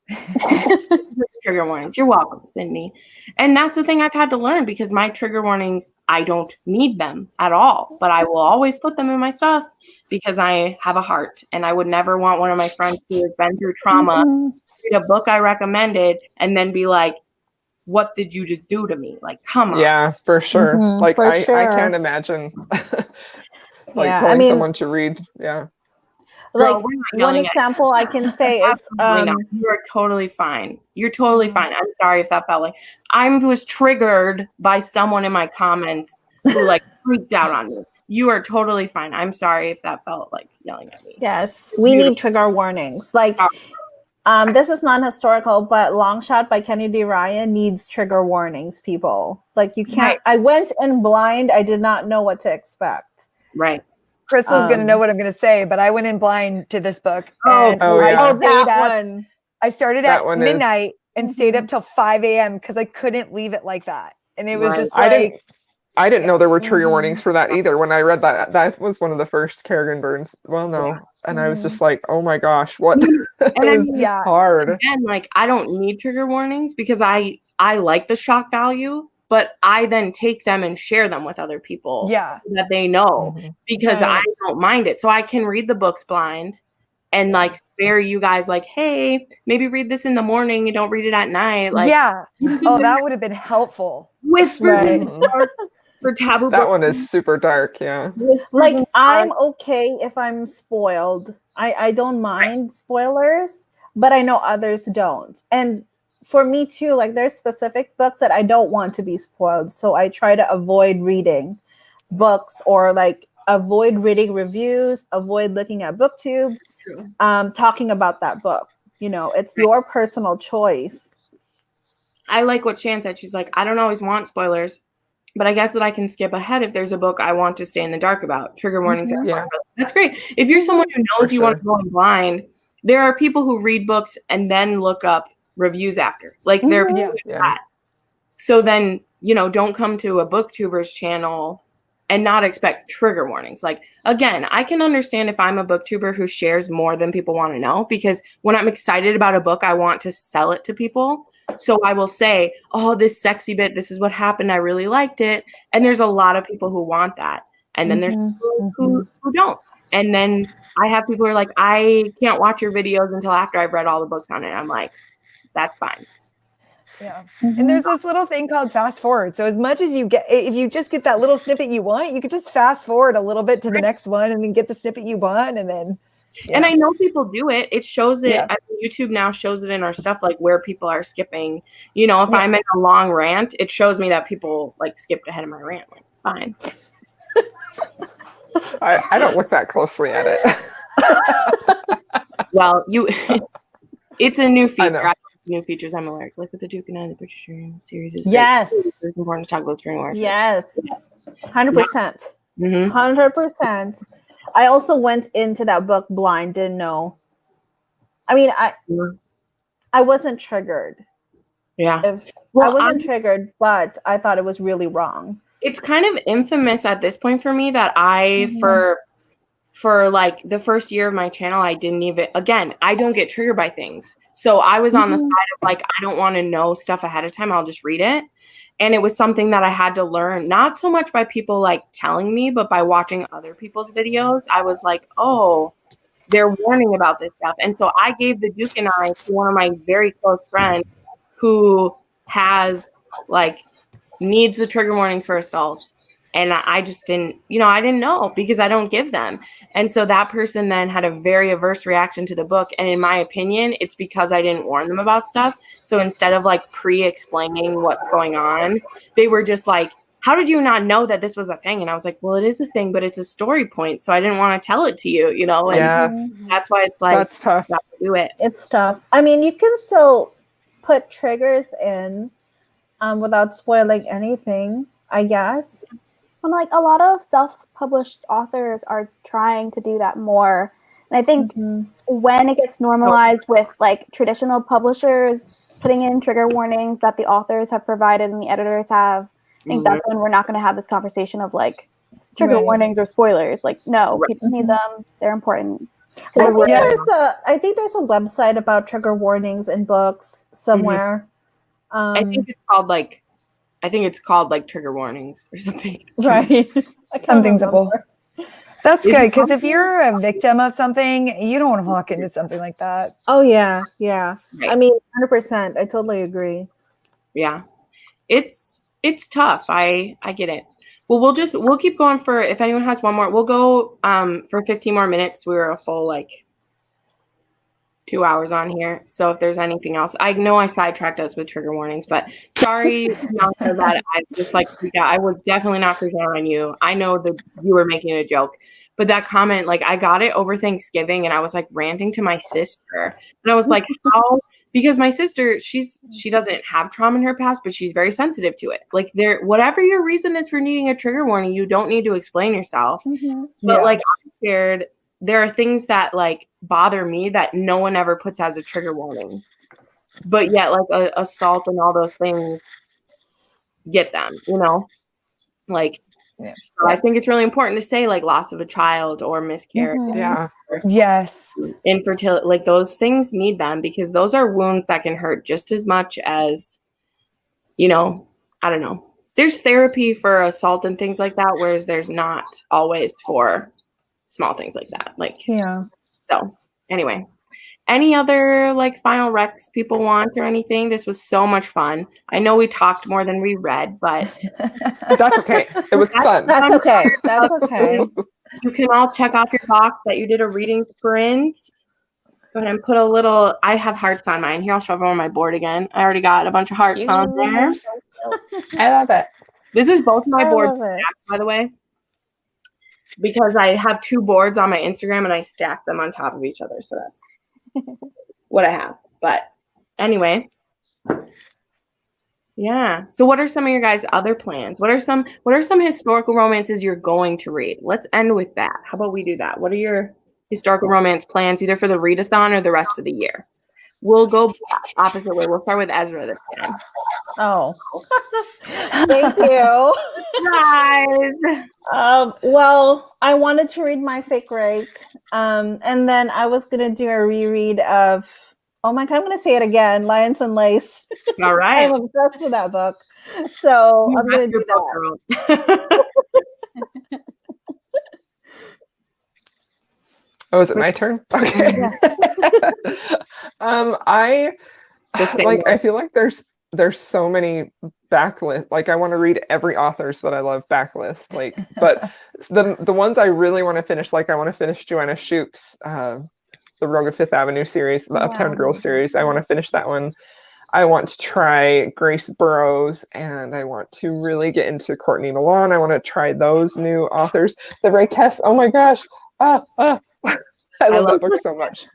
Trigger warnings. You're welcome, Sydney. And that's the thing I've had to learn because my trigger warnings, I don't need them at all, but I will always put them in my stuff because I have a heart and I would never want one of my friends who has been through trauma read a book I recommended and then be like, what did you just do to me? Like, come on. Yeah, for sure. Like I can't imagine telling someone to read. Yeah. Like one example I can say is you are totally fine. You're totally fine. I'm sorry if that felt like I was triggered by someone in my comments who like freaked out on me. You are totally fine. I'm sorry if that felt like yelling at me. Yes, we need trigger warnings. Like this is non-historical, but Long Shot by Kenny D. Ryan needs trigger warnings, people. Like you can't I went in blind. I did not know what to expect. Right. Crystal's going to know what I'm going to say, but I went in blind to this book. I started at midnight and stayed up till 5 a.m. because I couldn't leave it like that. And it was just like... I didn't know there were trigger warnings for that either. When I read that was one of the first Kerrigan Byrne's. Well, no. And I was just like, oh my gosh, what? It was hard. And like, I don't need trigger warnings because I like the shock value. But I then take them and share them with other people so that they know because I don't mind it. So I can read the books blind and like spare you guys like, hey, maybe read this in the morning and don't read it at night. Like, yeah. Oh, that would have been helpful. Whispers in the Right. Dark for taboo That books. one is super dark. Yeah. Whispers in Like the I'm Dark. okay if I'm spoiled. I don't mind spoilers, but I know others don't. And for me too, like there's specific books that I don't want to be spoiled. So I try to avoid reading books or like avoid reading reviews, avoid looking at BookTube, True. talking about that book. You know, it's your personal choice. I like what Shan said. She's like, I don't always want spoilers, but I guess that I can skip ahead if there's a book I want to stay in the dark about. Trigger warnings. Mhm. Yeah. That's great. If you're someone who knows For you want sure. to go in blind, there are people who read books and then look up reviews after. Like they're Mhm. Yeah. doing Yeah. that. So then, you know, don't come to a booktuber's channel and not expect trigger warnings. Like, again, I can understand if I'm a booktuber who shares more than people want to know, because when I'm excited about a book, I want to sell it to people. So I will say, oh, this sexy bit, this is what happened. I really liked it. And there's a lot of people who want that. And then there's Mhm. people who don't. And then I have people who are like, I can't watch your videos until after I've read all the books on it. I'm like, that's fine. Yeah. Mhm. And there's this little thing called fast forward. So as much as you get, if you just get that little snippet you want, you could just fast forward a little bit to the next one and then get the snippet you want. And then, And I know people do it. It shows it. Yeah. I mean, YouTube now shows it in our stuff, like where people are skipping. You know, if Yeah. I'm in a long rant, it shows me that people like skipped ahead of my rant. Like, fine. I don't look that closely at it. Well, it's a new I feature. know. I new features I'm allergic. Like with the Duke and I, the British series is great. Yes. It's important to talk about during war. Yes. 100%. Mm-hmm. 100%. I also went into that book blind, didn't know. I mean, I wasn't triggered. Yeah. I wasn't triggered, but I thought it was really wrong. It's kind of infamous at this point for me that I, Mhm. for like the first year of my channel, I didn't even, again, I don't get triggered by things. So I was on the side of like, I don't want to know stuff ahead of time. I'll just read it. And it was something that I had to learn, not so much by people like telling me, but by watching other people's videos. I was like, oh, they're warning about this stuff. And so I gave the Duke and I to one of my very close friends who has like needs the trigger warnings for assaults. And I just didn't, I didn't know because I don't give them. And so that person then had a very averse reaction to the book. And in my opinion, it's because I didn't warn them about stuff. So instead of like pre-explaining what's going on, they were just like, how did you not know that this was a thing? And I was like, well, it is a thing, but it's a story point. So I didn't want to tell it to you, And Yeah. that's why it's like, That's tough. you have to do it. It's tough. I mean, you can still put triggers in without spoiling anything, I guess. And like a lot of self-published authors are trying to do that more. And I think when it gets normalized with like traditional publishers putting in trigger warnings that the authors have provided and the editors have, I think that's when we're not going to have this conversation of like trigger warnings or spoilers. Like, no, people need them. They're important. I think there's a website about trigger warnings in books somewhere. I think it's called like trigger warnings or something. Right. Something simple. That's good, because if you're a victim of something, you don't want to walk into something like that. Oh yeah, yeah. Right. I mean, 100%. I totally agree. Yeah, it's tough. I get it. Well, we'll keep going for, if anyone has one more, we'll go for 15 more minutes. We were a full like 2 hours on here. So if there's anything else, I know I sidetracked us with trigger warnings, but sorry Bianca, that I just like freaked out. I was definitely not freaking out on you. I know that you were making a joke, but that comment, like I got it over Thanksgiving and I was like ranting to my sister. And I was like, how? Because my sister, she doesn't have trauma in her past, but she's very sensitive to it. Like whatever your reason is for needing a trigger warning, you don't need to explain yourself. But like I'm scared. There are things that like bother me that no one ever puts as a trigger warning, but yet like assault and all those things get them, like, so I think it's really important to say like loss of a child or miscarriage, Yeah. Yes. infertility, like those things need them because those are wounds that can hurt just as much as, I don't know. There's therapy for assault and things like that, whereas there's not always for small things like that. Like, so anyway, any other like final recs people want or anything? This was so much fun. I know we talked more than we read, but That's okay. It was fun. That's okay. That's okay. you can all check off your box that you did a reading sprint. Go ahead and put a little. I have hearts on mine. Here, I'll shove them on my board again. I already got a bunch of hearts on there. I love it. This is both my I boards love it. stacked, by the way, because I have 2 boards on my Instagram and I stack them on top of each other. So that's what I have. But anyway, yeah. So what are some of your guys' other plans? What are some historical romances you're going to read? Let's end with that. How about we do that? What are your historical romance plans, either for the readathon or the rest of the year? We'll go opposite way. We'll start with Ezra this time. Oh, thank you. Guys. Well, I wanted to read My Fake Rake. And then I was going to do a reread of, oh my God, I'm going to say it again, Lions and Lace. All right. I'm obsessed with that book. So I'm going to do that. Oh, is it my turn? Okay. I feel like there's so many backlist. Like I want to read every author's that I love backlist. Like, but the ones I really want to finish, like I want to finish Joanna Shupe's the Rogue of Fifth Avenue series, the Uptown Girl series. I want to finish that one. I want to try Grace Burrows, and I want to really get into Courtney Milan. I want to try those new authors. The Ray Kess. Oh my gosh. I love that book so much.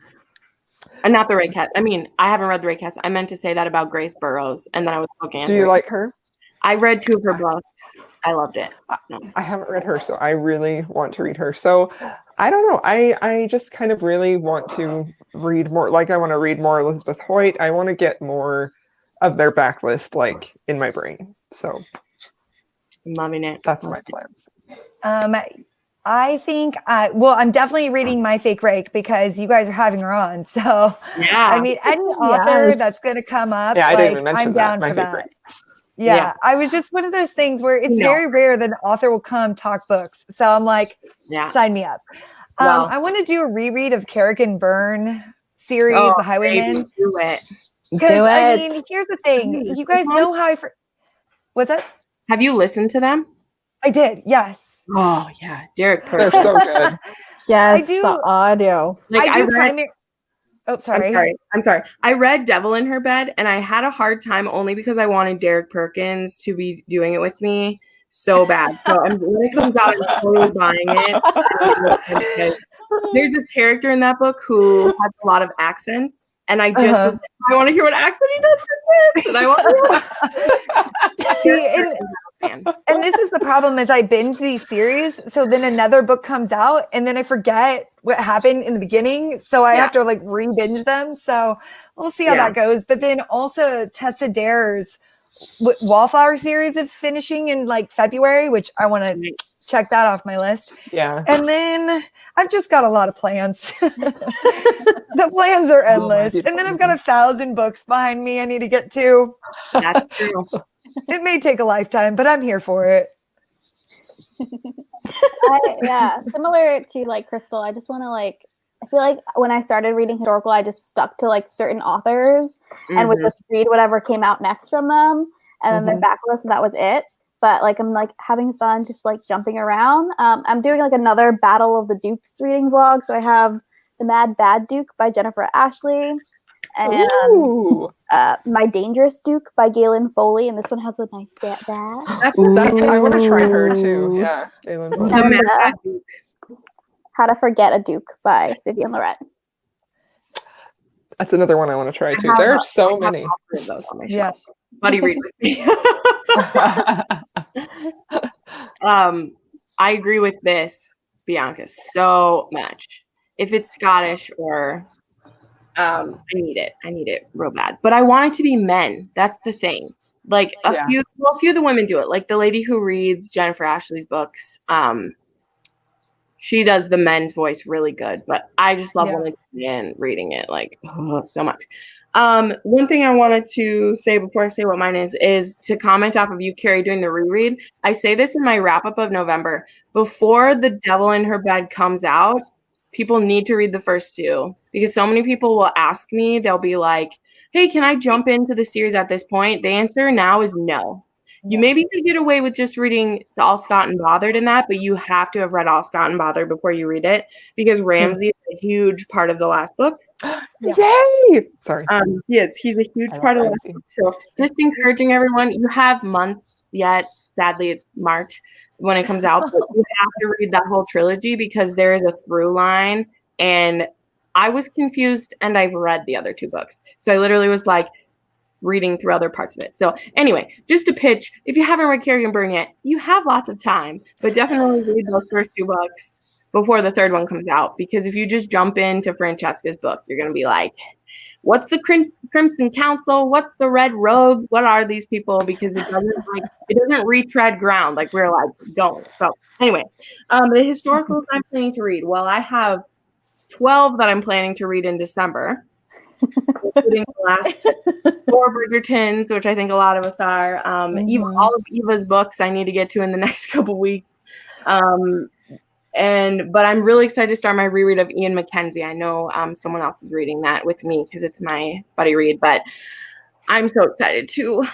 And not the Ray Kess. I mean, I haven't read the Ray Kess. I meant to say that about Grace Burrows, and then I was looking at Do you like her? I read 2 of her books. I loved it. So. I haven't read her, so I really want to read her. So I don't know. I just kind of really want to read more. Like I want to read more Elizabeth Hoyt. I want to get more of their backlist like in my brain. So I'm loving it. That's my plans. I think, I'm definitely reading My Fake Rake because you guys are having her on. So, yeah. I mean, any author that's going to come up, I didn't even mention I'm down for that. Rake. Yeah, I was just one of those things where it's very rare that an author will come talk books. So I'm like, sign me up. I want to do a reread of Kerrigan Byrne series, The Highwaymen. Do it. I mean, here's the thing. You guys know how what's that? Have you listened to them? I did, yes. Oh, yeah. Derek They're so good. Yes, the audio. Like I read, Oh, sorry. I'm sorry. I read Devil in Her Bed, and I had a hard time only because I wanted Derek Perkins to be doing it with me so bad. So when it comes out, I'm totally buying it. There's a character in that book who has a lot of accents, and I just I want to hear what accent he does for this, and I want to see. And this is the problem: is I binge these series, so then another book comes out, and then I forget what happened in the beginning, so I have to like re-binge them. So we'll see how that goes. But then also Tessa Dare's Wallflower series is finishing in like February, which I want to check that off my list. Yeah. And then I've just got a lot of plans. The plans are endless. And then I've got 1,000 books behind me I need to get to. That's true. It may take a lifetime, but I'm here for it. Similar to like Crystal, I just want to I feel like when I started reading historical, I just stuck to like certain authors and would just read whatever came out next from them, and then their backlist, and that was it. But like I'm like having fun, just like jumping around. I'm doing like another Battle of the Dukes reading vlog, so I have The Mad Bad Duke by Jennifer Ashley, and My Dangerous Duke by Galen Foley, and this one has a nice bat. I want to try her too. Yeah, Galen Foley. The Mad Bad Duke. How to Forget a Duke by Vivian Lorette. That's another one I want to try too. There are so many. Those on my shelf. Buddy, read with me. I agree with this, Bianca, so much. If it's Scottish or I need it real bad. But I want it to be men. That's the thing. Like a few of the women do it. Like the lady who reads Jennifer Ashley's books, she does the men's voice really good, but I just love women and reading it like so much. One thing I wanted to say before I say what mine is to comment off of you, Carrie, doing the reread. I say this in my wrap up of November. Before The Devil in Her Bed comes out, people need to read the first two because so many people will ask me, they'll be like, hey, can I jump into the series at this point? The answer now is no. You maybe could get away with just reading All Scott and Bothered in that, but you have to have read All Scott and Bothered before you read it because Ramsey is a huge part of the last book. Yay! Sorry. Yes, he's a huge part of the last book. So just encouraging everyone, you have months yet. Sadly, it's March when it comes out, but you have to read that whole trilogy because there is a through line. And I was confused and I've read the other two books. So I literally was like, reading through other parts of it. So anyway, just to pitch, if you haven't read Carry and Burn yet, you have lots of time, but definitely read those first two books before the third one comes out. Because if you just jump into Francesca's book, you're going to be like, what's the Crimson Council? What's the Red Rogues? What are these people? Because it doesn't retread ground like we're like going. So anyway, the historicals I'm planning to read. Well, I have 12 that I'm planning to read in December. Including the last 4 Bridgertons, which I think a lot of us are. All of Eva's books I need to get to in the next couple weeks. But I'm really excited to start my reread of Ian Mackenzie. I know someone else is reading that with me because it's my buddy read, but I'm so excited to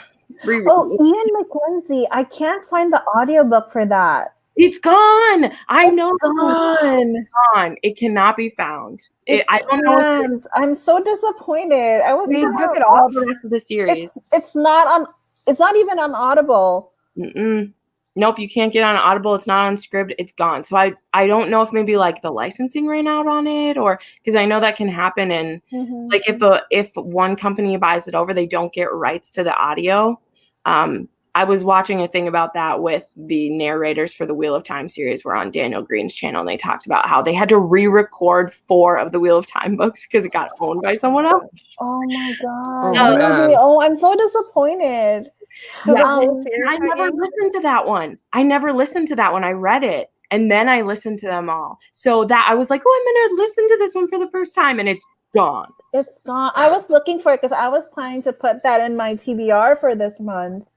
reread. Oh, Ian Mackenzie. I can't find the audiobook for that. It's gone. I know Gone. gone. It cannot be found. I don't know. I'm so disappointed. I was Look at all the rest of the series. It's not even on Audible. Nope, you can't get on Audible. It's not on Scribd. It's gone. So I don't know if maybe like the licensing ran out on it, or because I know that can happen. And like if one company buys it over, they don't get rights to the audio. I was watching a thing about that with the narrators for the Wheel of Time series were on Daniel Green's channel, and they talked about how they had to re-record 4 of the Wheel of Time books because it got owned by someone else. Oh my god. I'm so disappointed. So I never listened to that one. I read it and then I listened to them all. So that I was like, oh, I'm going to listen to this one for the first time, and it's gone. It's gone. I was looking for it because I was planning to put that in my TBR for this month.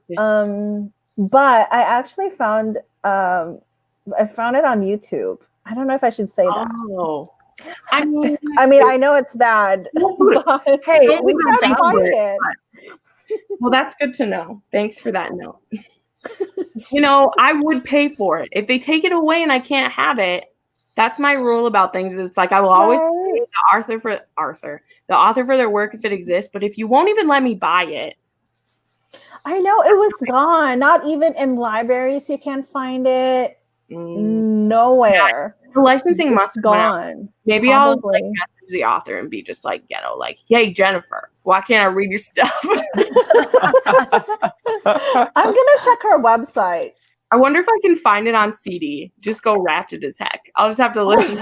But I actually found it on YouTube. I don't know if I should say that. Oh, I mean, I know it's bad. But hey, we can't find it. Well, that's good to know. Thanks for that note. I would pay for it. If they take it away and I can't have it, that's my rule about things. It's like I will always pay the author for their work if it exists. But if you won't even let me buy it. I know it was gone. Not even in libraries you can't find it. Nowhere. The licensing must gone. Maybe probably. I'll message the author and be just like ghetto, like, "Hey Jennifer, why can't I read your stuff?" I'm gonna check her website. I wonder if I can find it on CD. Just go ratchet as heck. I'll just have to listen.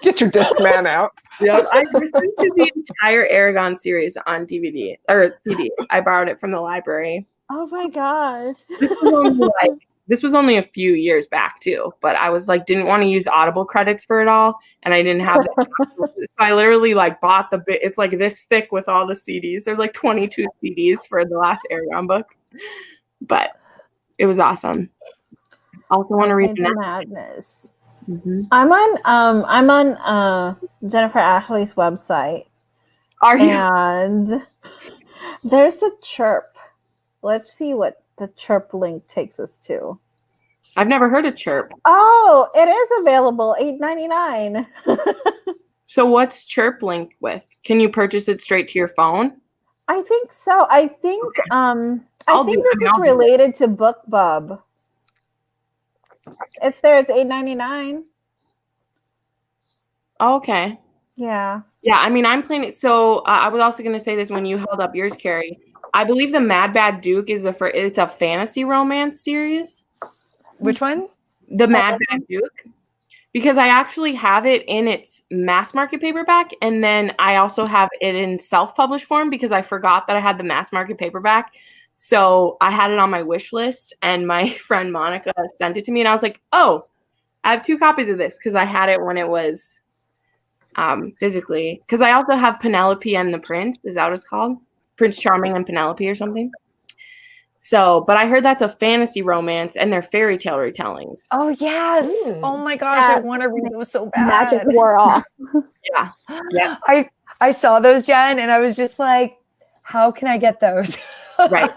Get your Discman out. Yeah, I listened to the entire Aragon series on DVD or CD. I borrowed it from the library. Oh my gosh. This was only a few years back too, but I was like, didn't want to use Audible credits for it all, and I didn't have that. So I literally bought the bit. It's like this thick with all the CDs. There's like 22 CDs for the last Aragon book, but it was awesome. Also want to read the Madness. Mm-hmm. I'm on Jennifer Ashley's website. Are you? And there's a chirp. Let's see what the chirp link takes us to. I've never heard of Chirp. Oh, it is available, $8.99. So what's Chirp link with? Can you purchase it straight to your phone? I think so. I think this is related to BookBub. It's there. It's $8.99. Okay. Yeah. Yeah. I mean, I'm playing it. So I was also going to say this when you held up yours, Carrie. I believe the Mad Bad Duke is it's a fantasy romance series. Which one? The Mad Bad Duke. Because I actually have it in its mass market paperback, and then I also have it in self-published form because I forgot that I had the mass market paperback. So I had it on my wish list, and my friend Monica sent it to me, and I was like, oh, I have 2 copies of this because I had it when it was physically. Because I also have Penelope and the Prince. Is that what it's called? Prince Charming and Penelope or something. So, but I heard that's a fantasy romance and they're fairy tale retellings. Oh yes. Oh my gosh, I want to read those so bad. Magic wore off. Yeah. Yeah. I saw those, Jen, and I was just like, how can I get those? Right.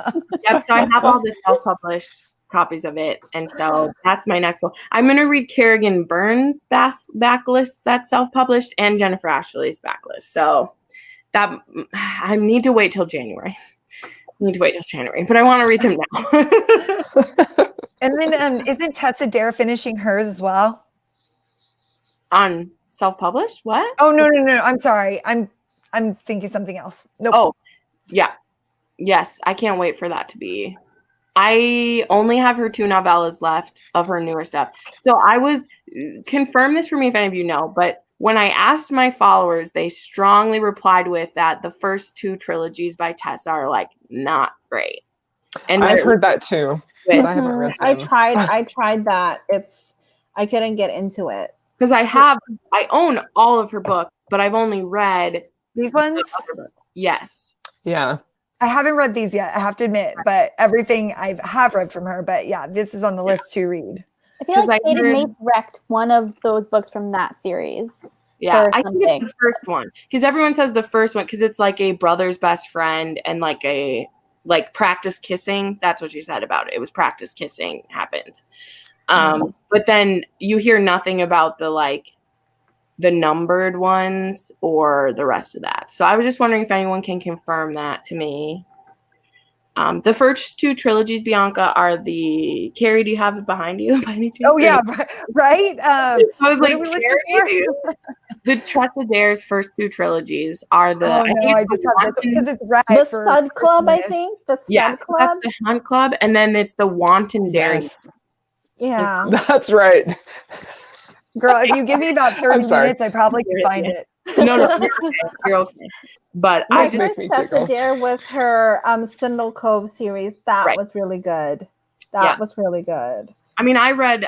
Yep. So I have all the self-published copies of it. And so that's my next goal. I'm going to read Kerrigan Burns' backlist that's self-published and Jennifer Ashley's backlist. So that I need to wait till January. But I want to read them now. And then isn't Tessa Dare finishing hers as well? On self-published? What? Oh no. I'm sorry. I'm thinking something else. Nope. Oh, yeah. Yes. I can't wait for that to be. I only have her 2 novellas left of her newer stuff. So I was confirm this for me if any of you know, but when I asked my followers, they strongly replied with that the first 2 trilogies by Tessa are like not great. And I've heard that too. But I haven't read them. I tried that. I couldn't get into it. Because I own all of her books, but I've only read These ones? the other books. Yes. Yeah. I haven't read these yet, I have to admit, but everything I have read from her. But yeah, this is on the list to read. I feel like I Katie heard- Mace wrecked one of those books from that series. Yeah, or I think something. it's the first one. Because everyone says the first one, because it's like a brother's best friend and like a practice kissing. That's what she said about it. It was practice kissing happened. But then you hear nothing about the numbered ones or the rest of that. So I was just wondering if anyone can confirm that to me. The first 2 trilogies, Bianca, are the Carrie. Do you have it behind you by any chance? Oh yeah, right. I was what like, are we looking Carrie, the Tessa Dare's first 2 trilogies are the. Oh no, I just have this because it's red. The for Stud Club, I Christmas. think. The Stud Yes, Club. that's the Hunt Club, and then it's the Wanton Dairy. Yes. Yeah. That's right. Girl, if you give me about 30 sorry. minutes, I probably can find it. No, you're okay. You're okay. But My I just make me first Tessa tickle. Dare was her Spindle Cove series. That Right. was really good. Yeah. Was really good. I mean, I read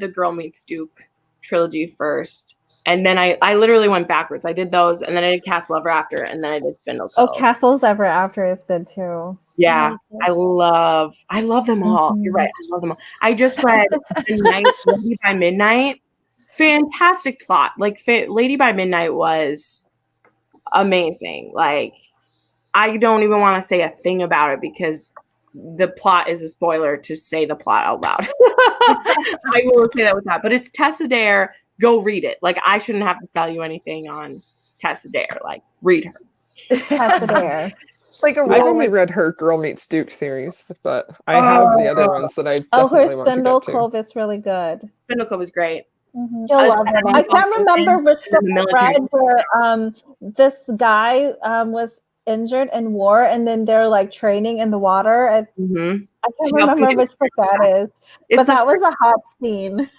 the Girl Meets Duke trilogy first, and then I literally went backwards. I did those, and then I did Castle Ever After, and then I did Spindle Oh, Cove. Castles Ever After is good too. Yeah, I love them all. Mhm. You're right, I love them all. I just read The Night Lady by Midnight. Fantastic plot. Like Lady by Midnight was amazing. Like I don't even want to say a thing about it because the plot is a spoiler to say the plot out loud. I will say that with that. But it's Tessa Dare. Go read it. Like I shouldn't have to sell you anything on Tessa Dare. Like read her. Tessa Dare. It's like a I've roll. only read her Girl Meets Duke series, but I have the other ones that I Oh, her definitely want to Spindle get to. Cove is really good. Spindle Cove was great. Mhm. You'll love them. I can't remember which The one I military. read where this guy was injured in war and then they're like training in the water. I Mm-hmm. can't remember which book that is, but that was a hot scene.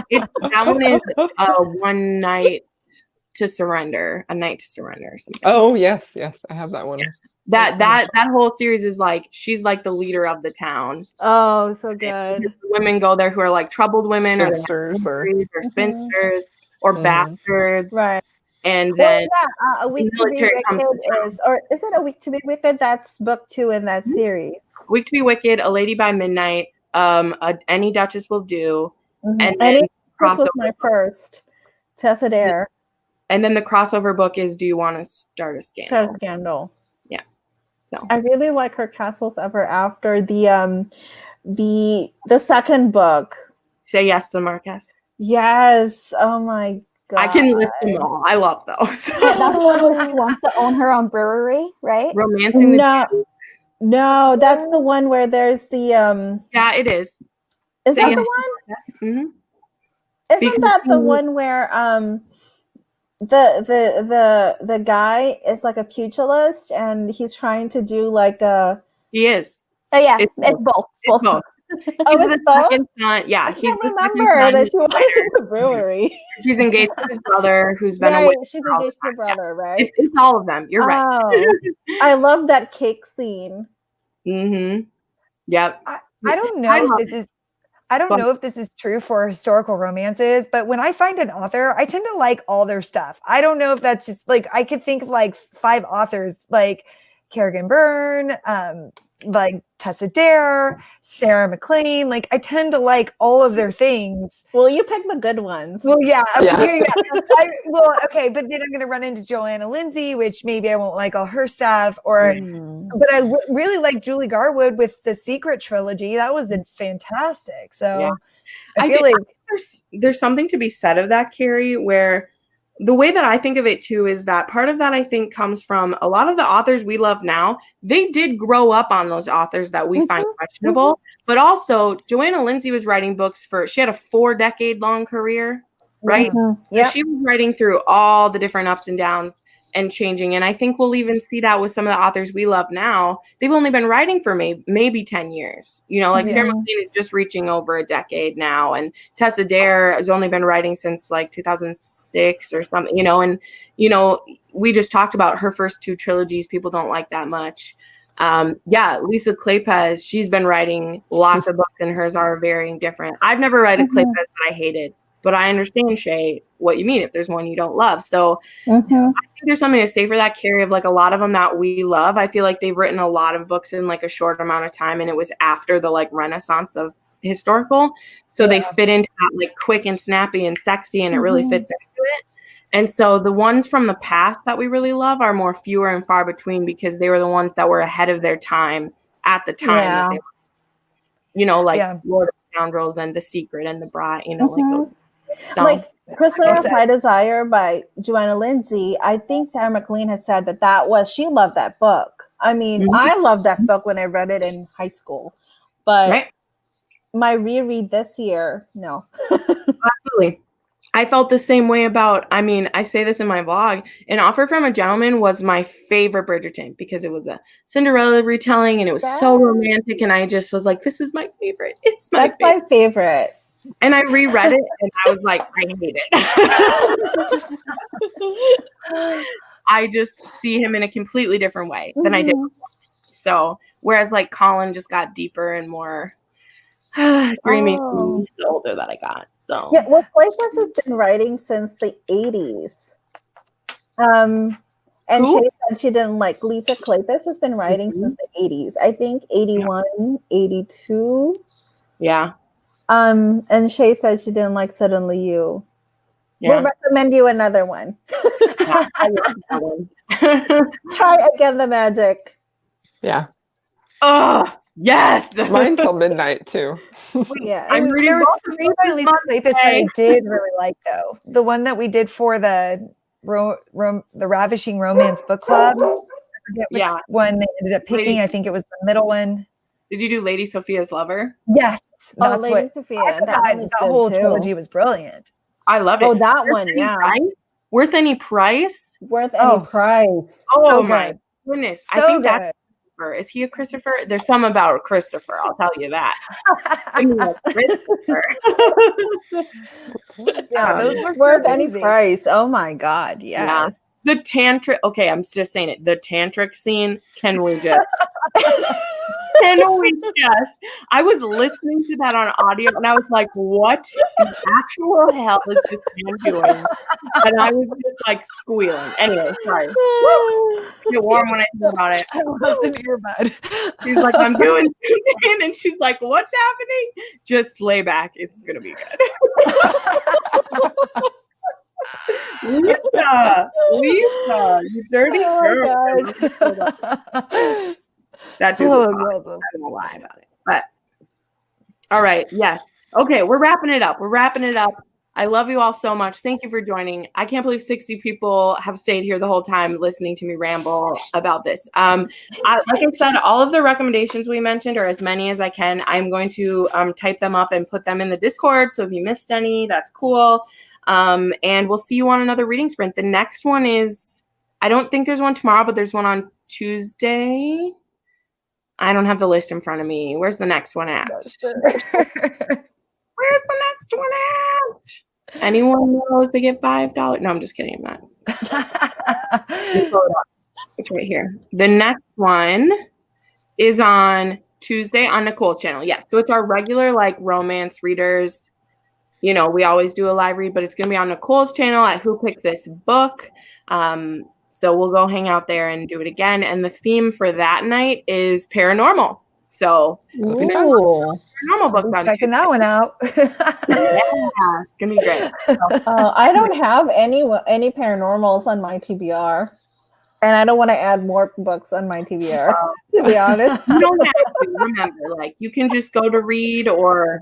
That one is One Night to Surrender, A Night to Surrender or something. Oh yes, I have that one. That whole series is like she's like the leader of the town. Oh, so good. Women go there who are like troubled women Spinsters or or spinsters or Mhm. bastards, Right. and Well, then yeah, A Week to Be military comes Wicked to town. is, or is it A Week to Be Wicked? That's book 2 in that series. Week to Be Wicked, A Lady by Midnight, Any Duchess Will Do, and And then this was crossover. my first Tessa Dare. And then the crossover book is Do You Want to Start a Scandal? Start a Scandal. So I really like her Castles Ever After. The second book. Say yes to Marquez. Yes. Oh my god. I can list them all. I love those. That's the one where she wants to own her own brewery, right? Romancing the No, that's the one where there's the Yeah, it is. Is Say that yes. the one? Mm-hmm. Isn't Because that the you- one where the guy is like a pugilist and he's trying to do like a He is. Oh yeah, It's it's both. It's both. Oh, He's it's the both? second son. Yeah, I he's can't the second remember son. that she was in the brewery. She's engaged to his brother, who's been Right, away. she's for all engaged to the her time. brother, right? It's all of them. You're right. Oh, I love that cake scene. Mm-hmm. Yep. I don't I know love if this is I don't But- know if this is true for historical romances, but when I find an author, I tend to like all their stuff. I don't know if that's just like I could think of like 5 authors like Kerrigan Byrne, like Tessa Dare, Sarah McLean. Like I tend to like all of their things. Well, you pick the good ones. Well, yeah. Yeah. Okay. But then I'm going to run into Joanna Lindsay, which maybe I won't like all her stuff. Or, but I really like Julie Garwood with the Secret trilogy. That was fantastic. So I feel like there's something to be said of that, Carrie, where the way that I think of it too is that part of that I think comes from a lot of the authors we love now. They did grow up on those authors that we find questionable, but also Joanna Lindsay was writing books she had a 4-decade-long career, right? So she was writing through all the different ups and downs and changing. And I think we'll even see that with some of the authors we love now. They've only been writing for maybe 10 years. You know, like Sarah McLean is just reaching over a decade now. And Tessa Dare has only been writing since like 2006 or something, you know. And, you know, we just talked about her first 2 trilogies. People don't like that much. Lisa Kleypas, she's been writing lots of books and hers are very different. I've never read a Kleypas that I hated. But I understand, Shay, what you mean if there's one you don't love. So I think there's something to say for that, Carrie, of like a lot of them that we love. I feel like they've written a lot of books in like a short amount of time. And it was after the like renaissance of historical. So they fit into that like quick and snappy and sexy, and it really fits into it. And so the ones from the past that we really love are more fewer and far between because they were the ones that were ahead of their time at the time. That they were, you know, like Lord of Scoundrels and The Secret and The Bride, you know, like those. Like Prisoner of My Desire by Joanna Lindsay, I think Sarah McLean has said she loved that book. I mean, I loved that book when I read it in high school, but my reread this year, no. Absolutely. I felt the same way I say this in my blog, An Offer from a Gentleman was my favorite Bridgerton because it was a Cinderella retelling and it was so romantic. And I just was like, this is my favorite. That's my favorite. And I reread it and I was like, I hate it. I just see him in a completely different way than I did. So, whereas like Colin just got deeper and more dreamy the older that I got. So Kleypas has been writing since the 80s. And she said she didn't like Lisa Kleypas has been writing since the 80s. I think 81, 82. Yeah. And Shay said she didn't like Suddenly You. We'll recommend you another one. I love that one. Try Again the Magic. Yeah. Oh, yes. Mine till midnight too. I'm reading there was 3 by Lisa Kleypas that I did really like though. The one that we did for the Ravishing Romance Book Club. I forget which one they ended up picking. I think it was the middle one. Did you do Lady Sophia's Lover? Yes. That's Lady Sophia. That whole trilogy was brilliant. I love it. Oh, that one, Worth Any Price? Worth Any Price. Oh, my goodness. So I think good. that's Christopher. Is he a Christopher? There's some about Christopher, I'll tell you that. Christopher. Those were Worth Any Price. Oh my God. Yes. The tantric, okay, I'm just saying it. The tantric scene, can we just? I was listening to that on audio and I was like, what the actual hell is this man doing? And I was just like squealing. Anyway, sorry. I get warm when I think about it. I lost an earbud. She's like, I'm doing something. And she's like, what's happening? Just lay back. It's going to be good. Lisa, you dirty girl. That dude was awesome. I don't know why about it. But all right, yes. Okay, we're wrapping it up. I love you all so much. Thank you for joining. I can't believe 60 people have stayed here the whole time listening to me ramble about this. Like I said, all of the recommendations we mentioned, or as many as I can, I'm going to type them up and put them in the Discord. So if you missed any, that's cool. And we'll see you on another reading sprint. The next one is, I don't think there's one tomorrow, but there's one on Tuesday. I don't have the list in front of me. Where's the next one at? Where's the next one at? Anyone knows they get $5? No, I'm just kidding. I'm not. It's right here. The next one is on Tuesday on Nicole's channel. Yes. So it's our regular like romance readers. You know, we always do a live read, but it's going to be on Nicole's channel at Who Picked This Book. So we'll go hang out there and do it again. And the theme for that night is paranormal. So That'd be fun. Ooh. paranormal books on Checking Tuesday. that one out. Yeah, it's gonna be great. So, I don't have any paranormals on my TBR, and I don't want to add more books on my TBR. To be honest, you don't have to remember, like you can just go to read or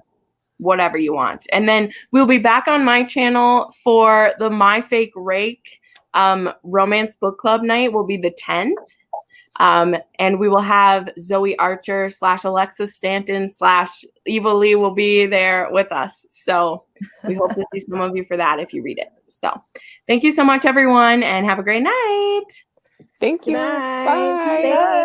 whatever you want. And then we'll be back on my channel for the My Fake Rake romance book club night will be the 10th. And we will have Zoe Archer / Alexis Stanton / Eva Lee will be there with us. So we hope to see some of you for that if you read it. So thank you so much, everyone, and have a great night. Thank you. Good night. Bye. Thanks.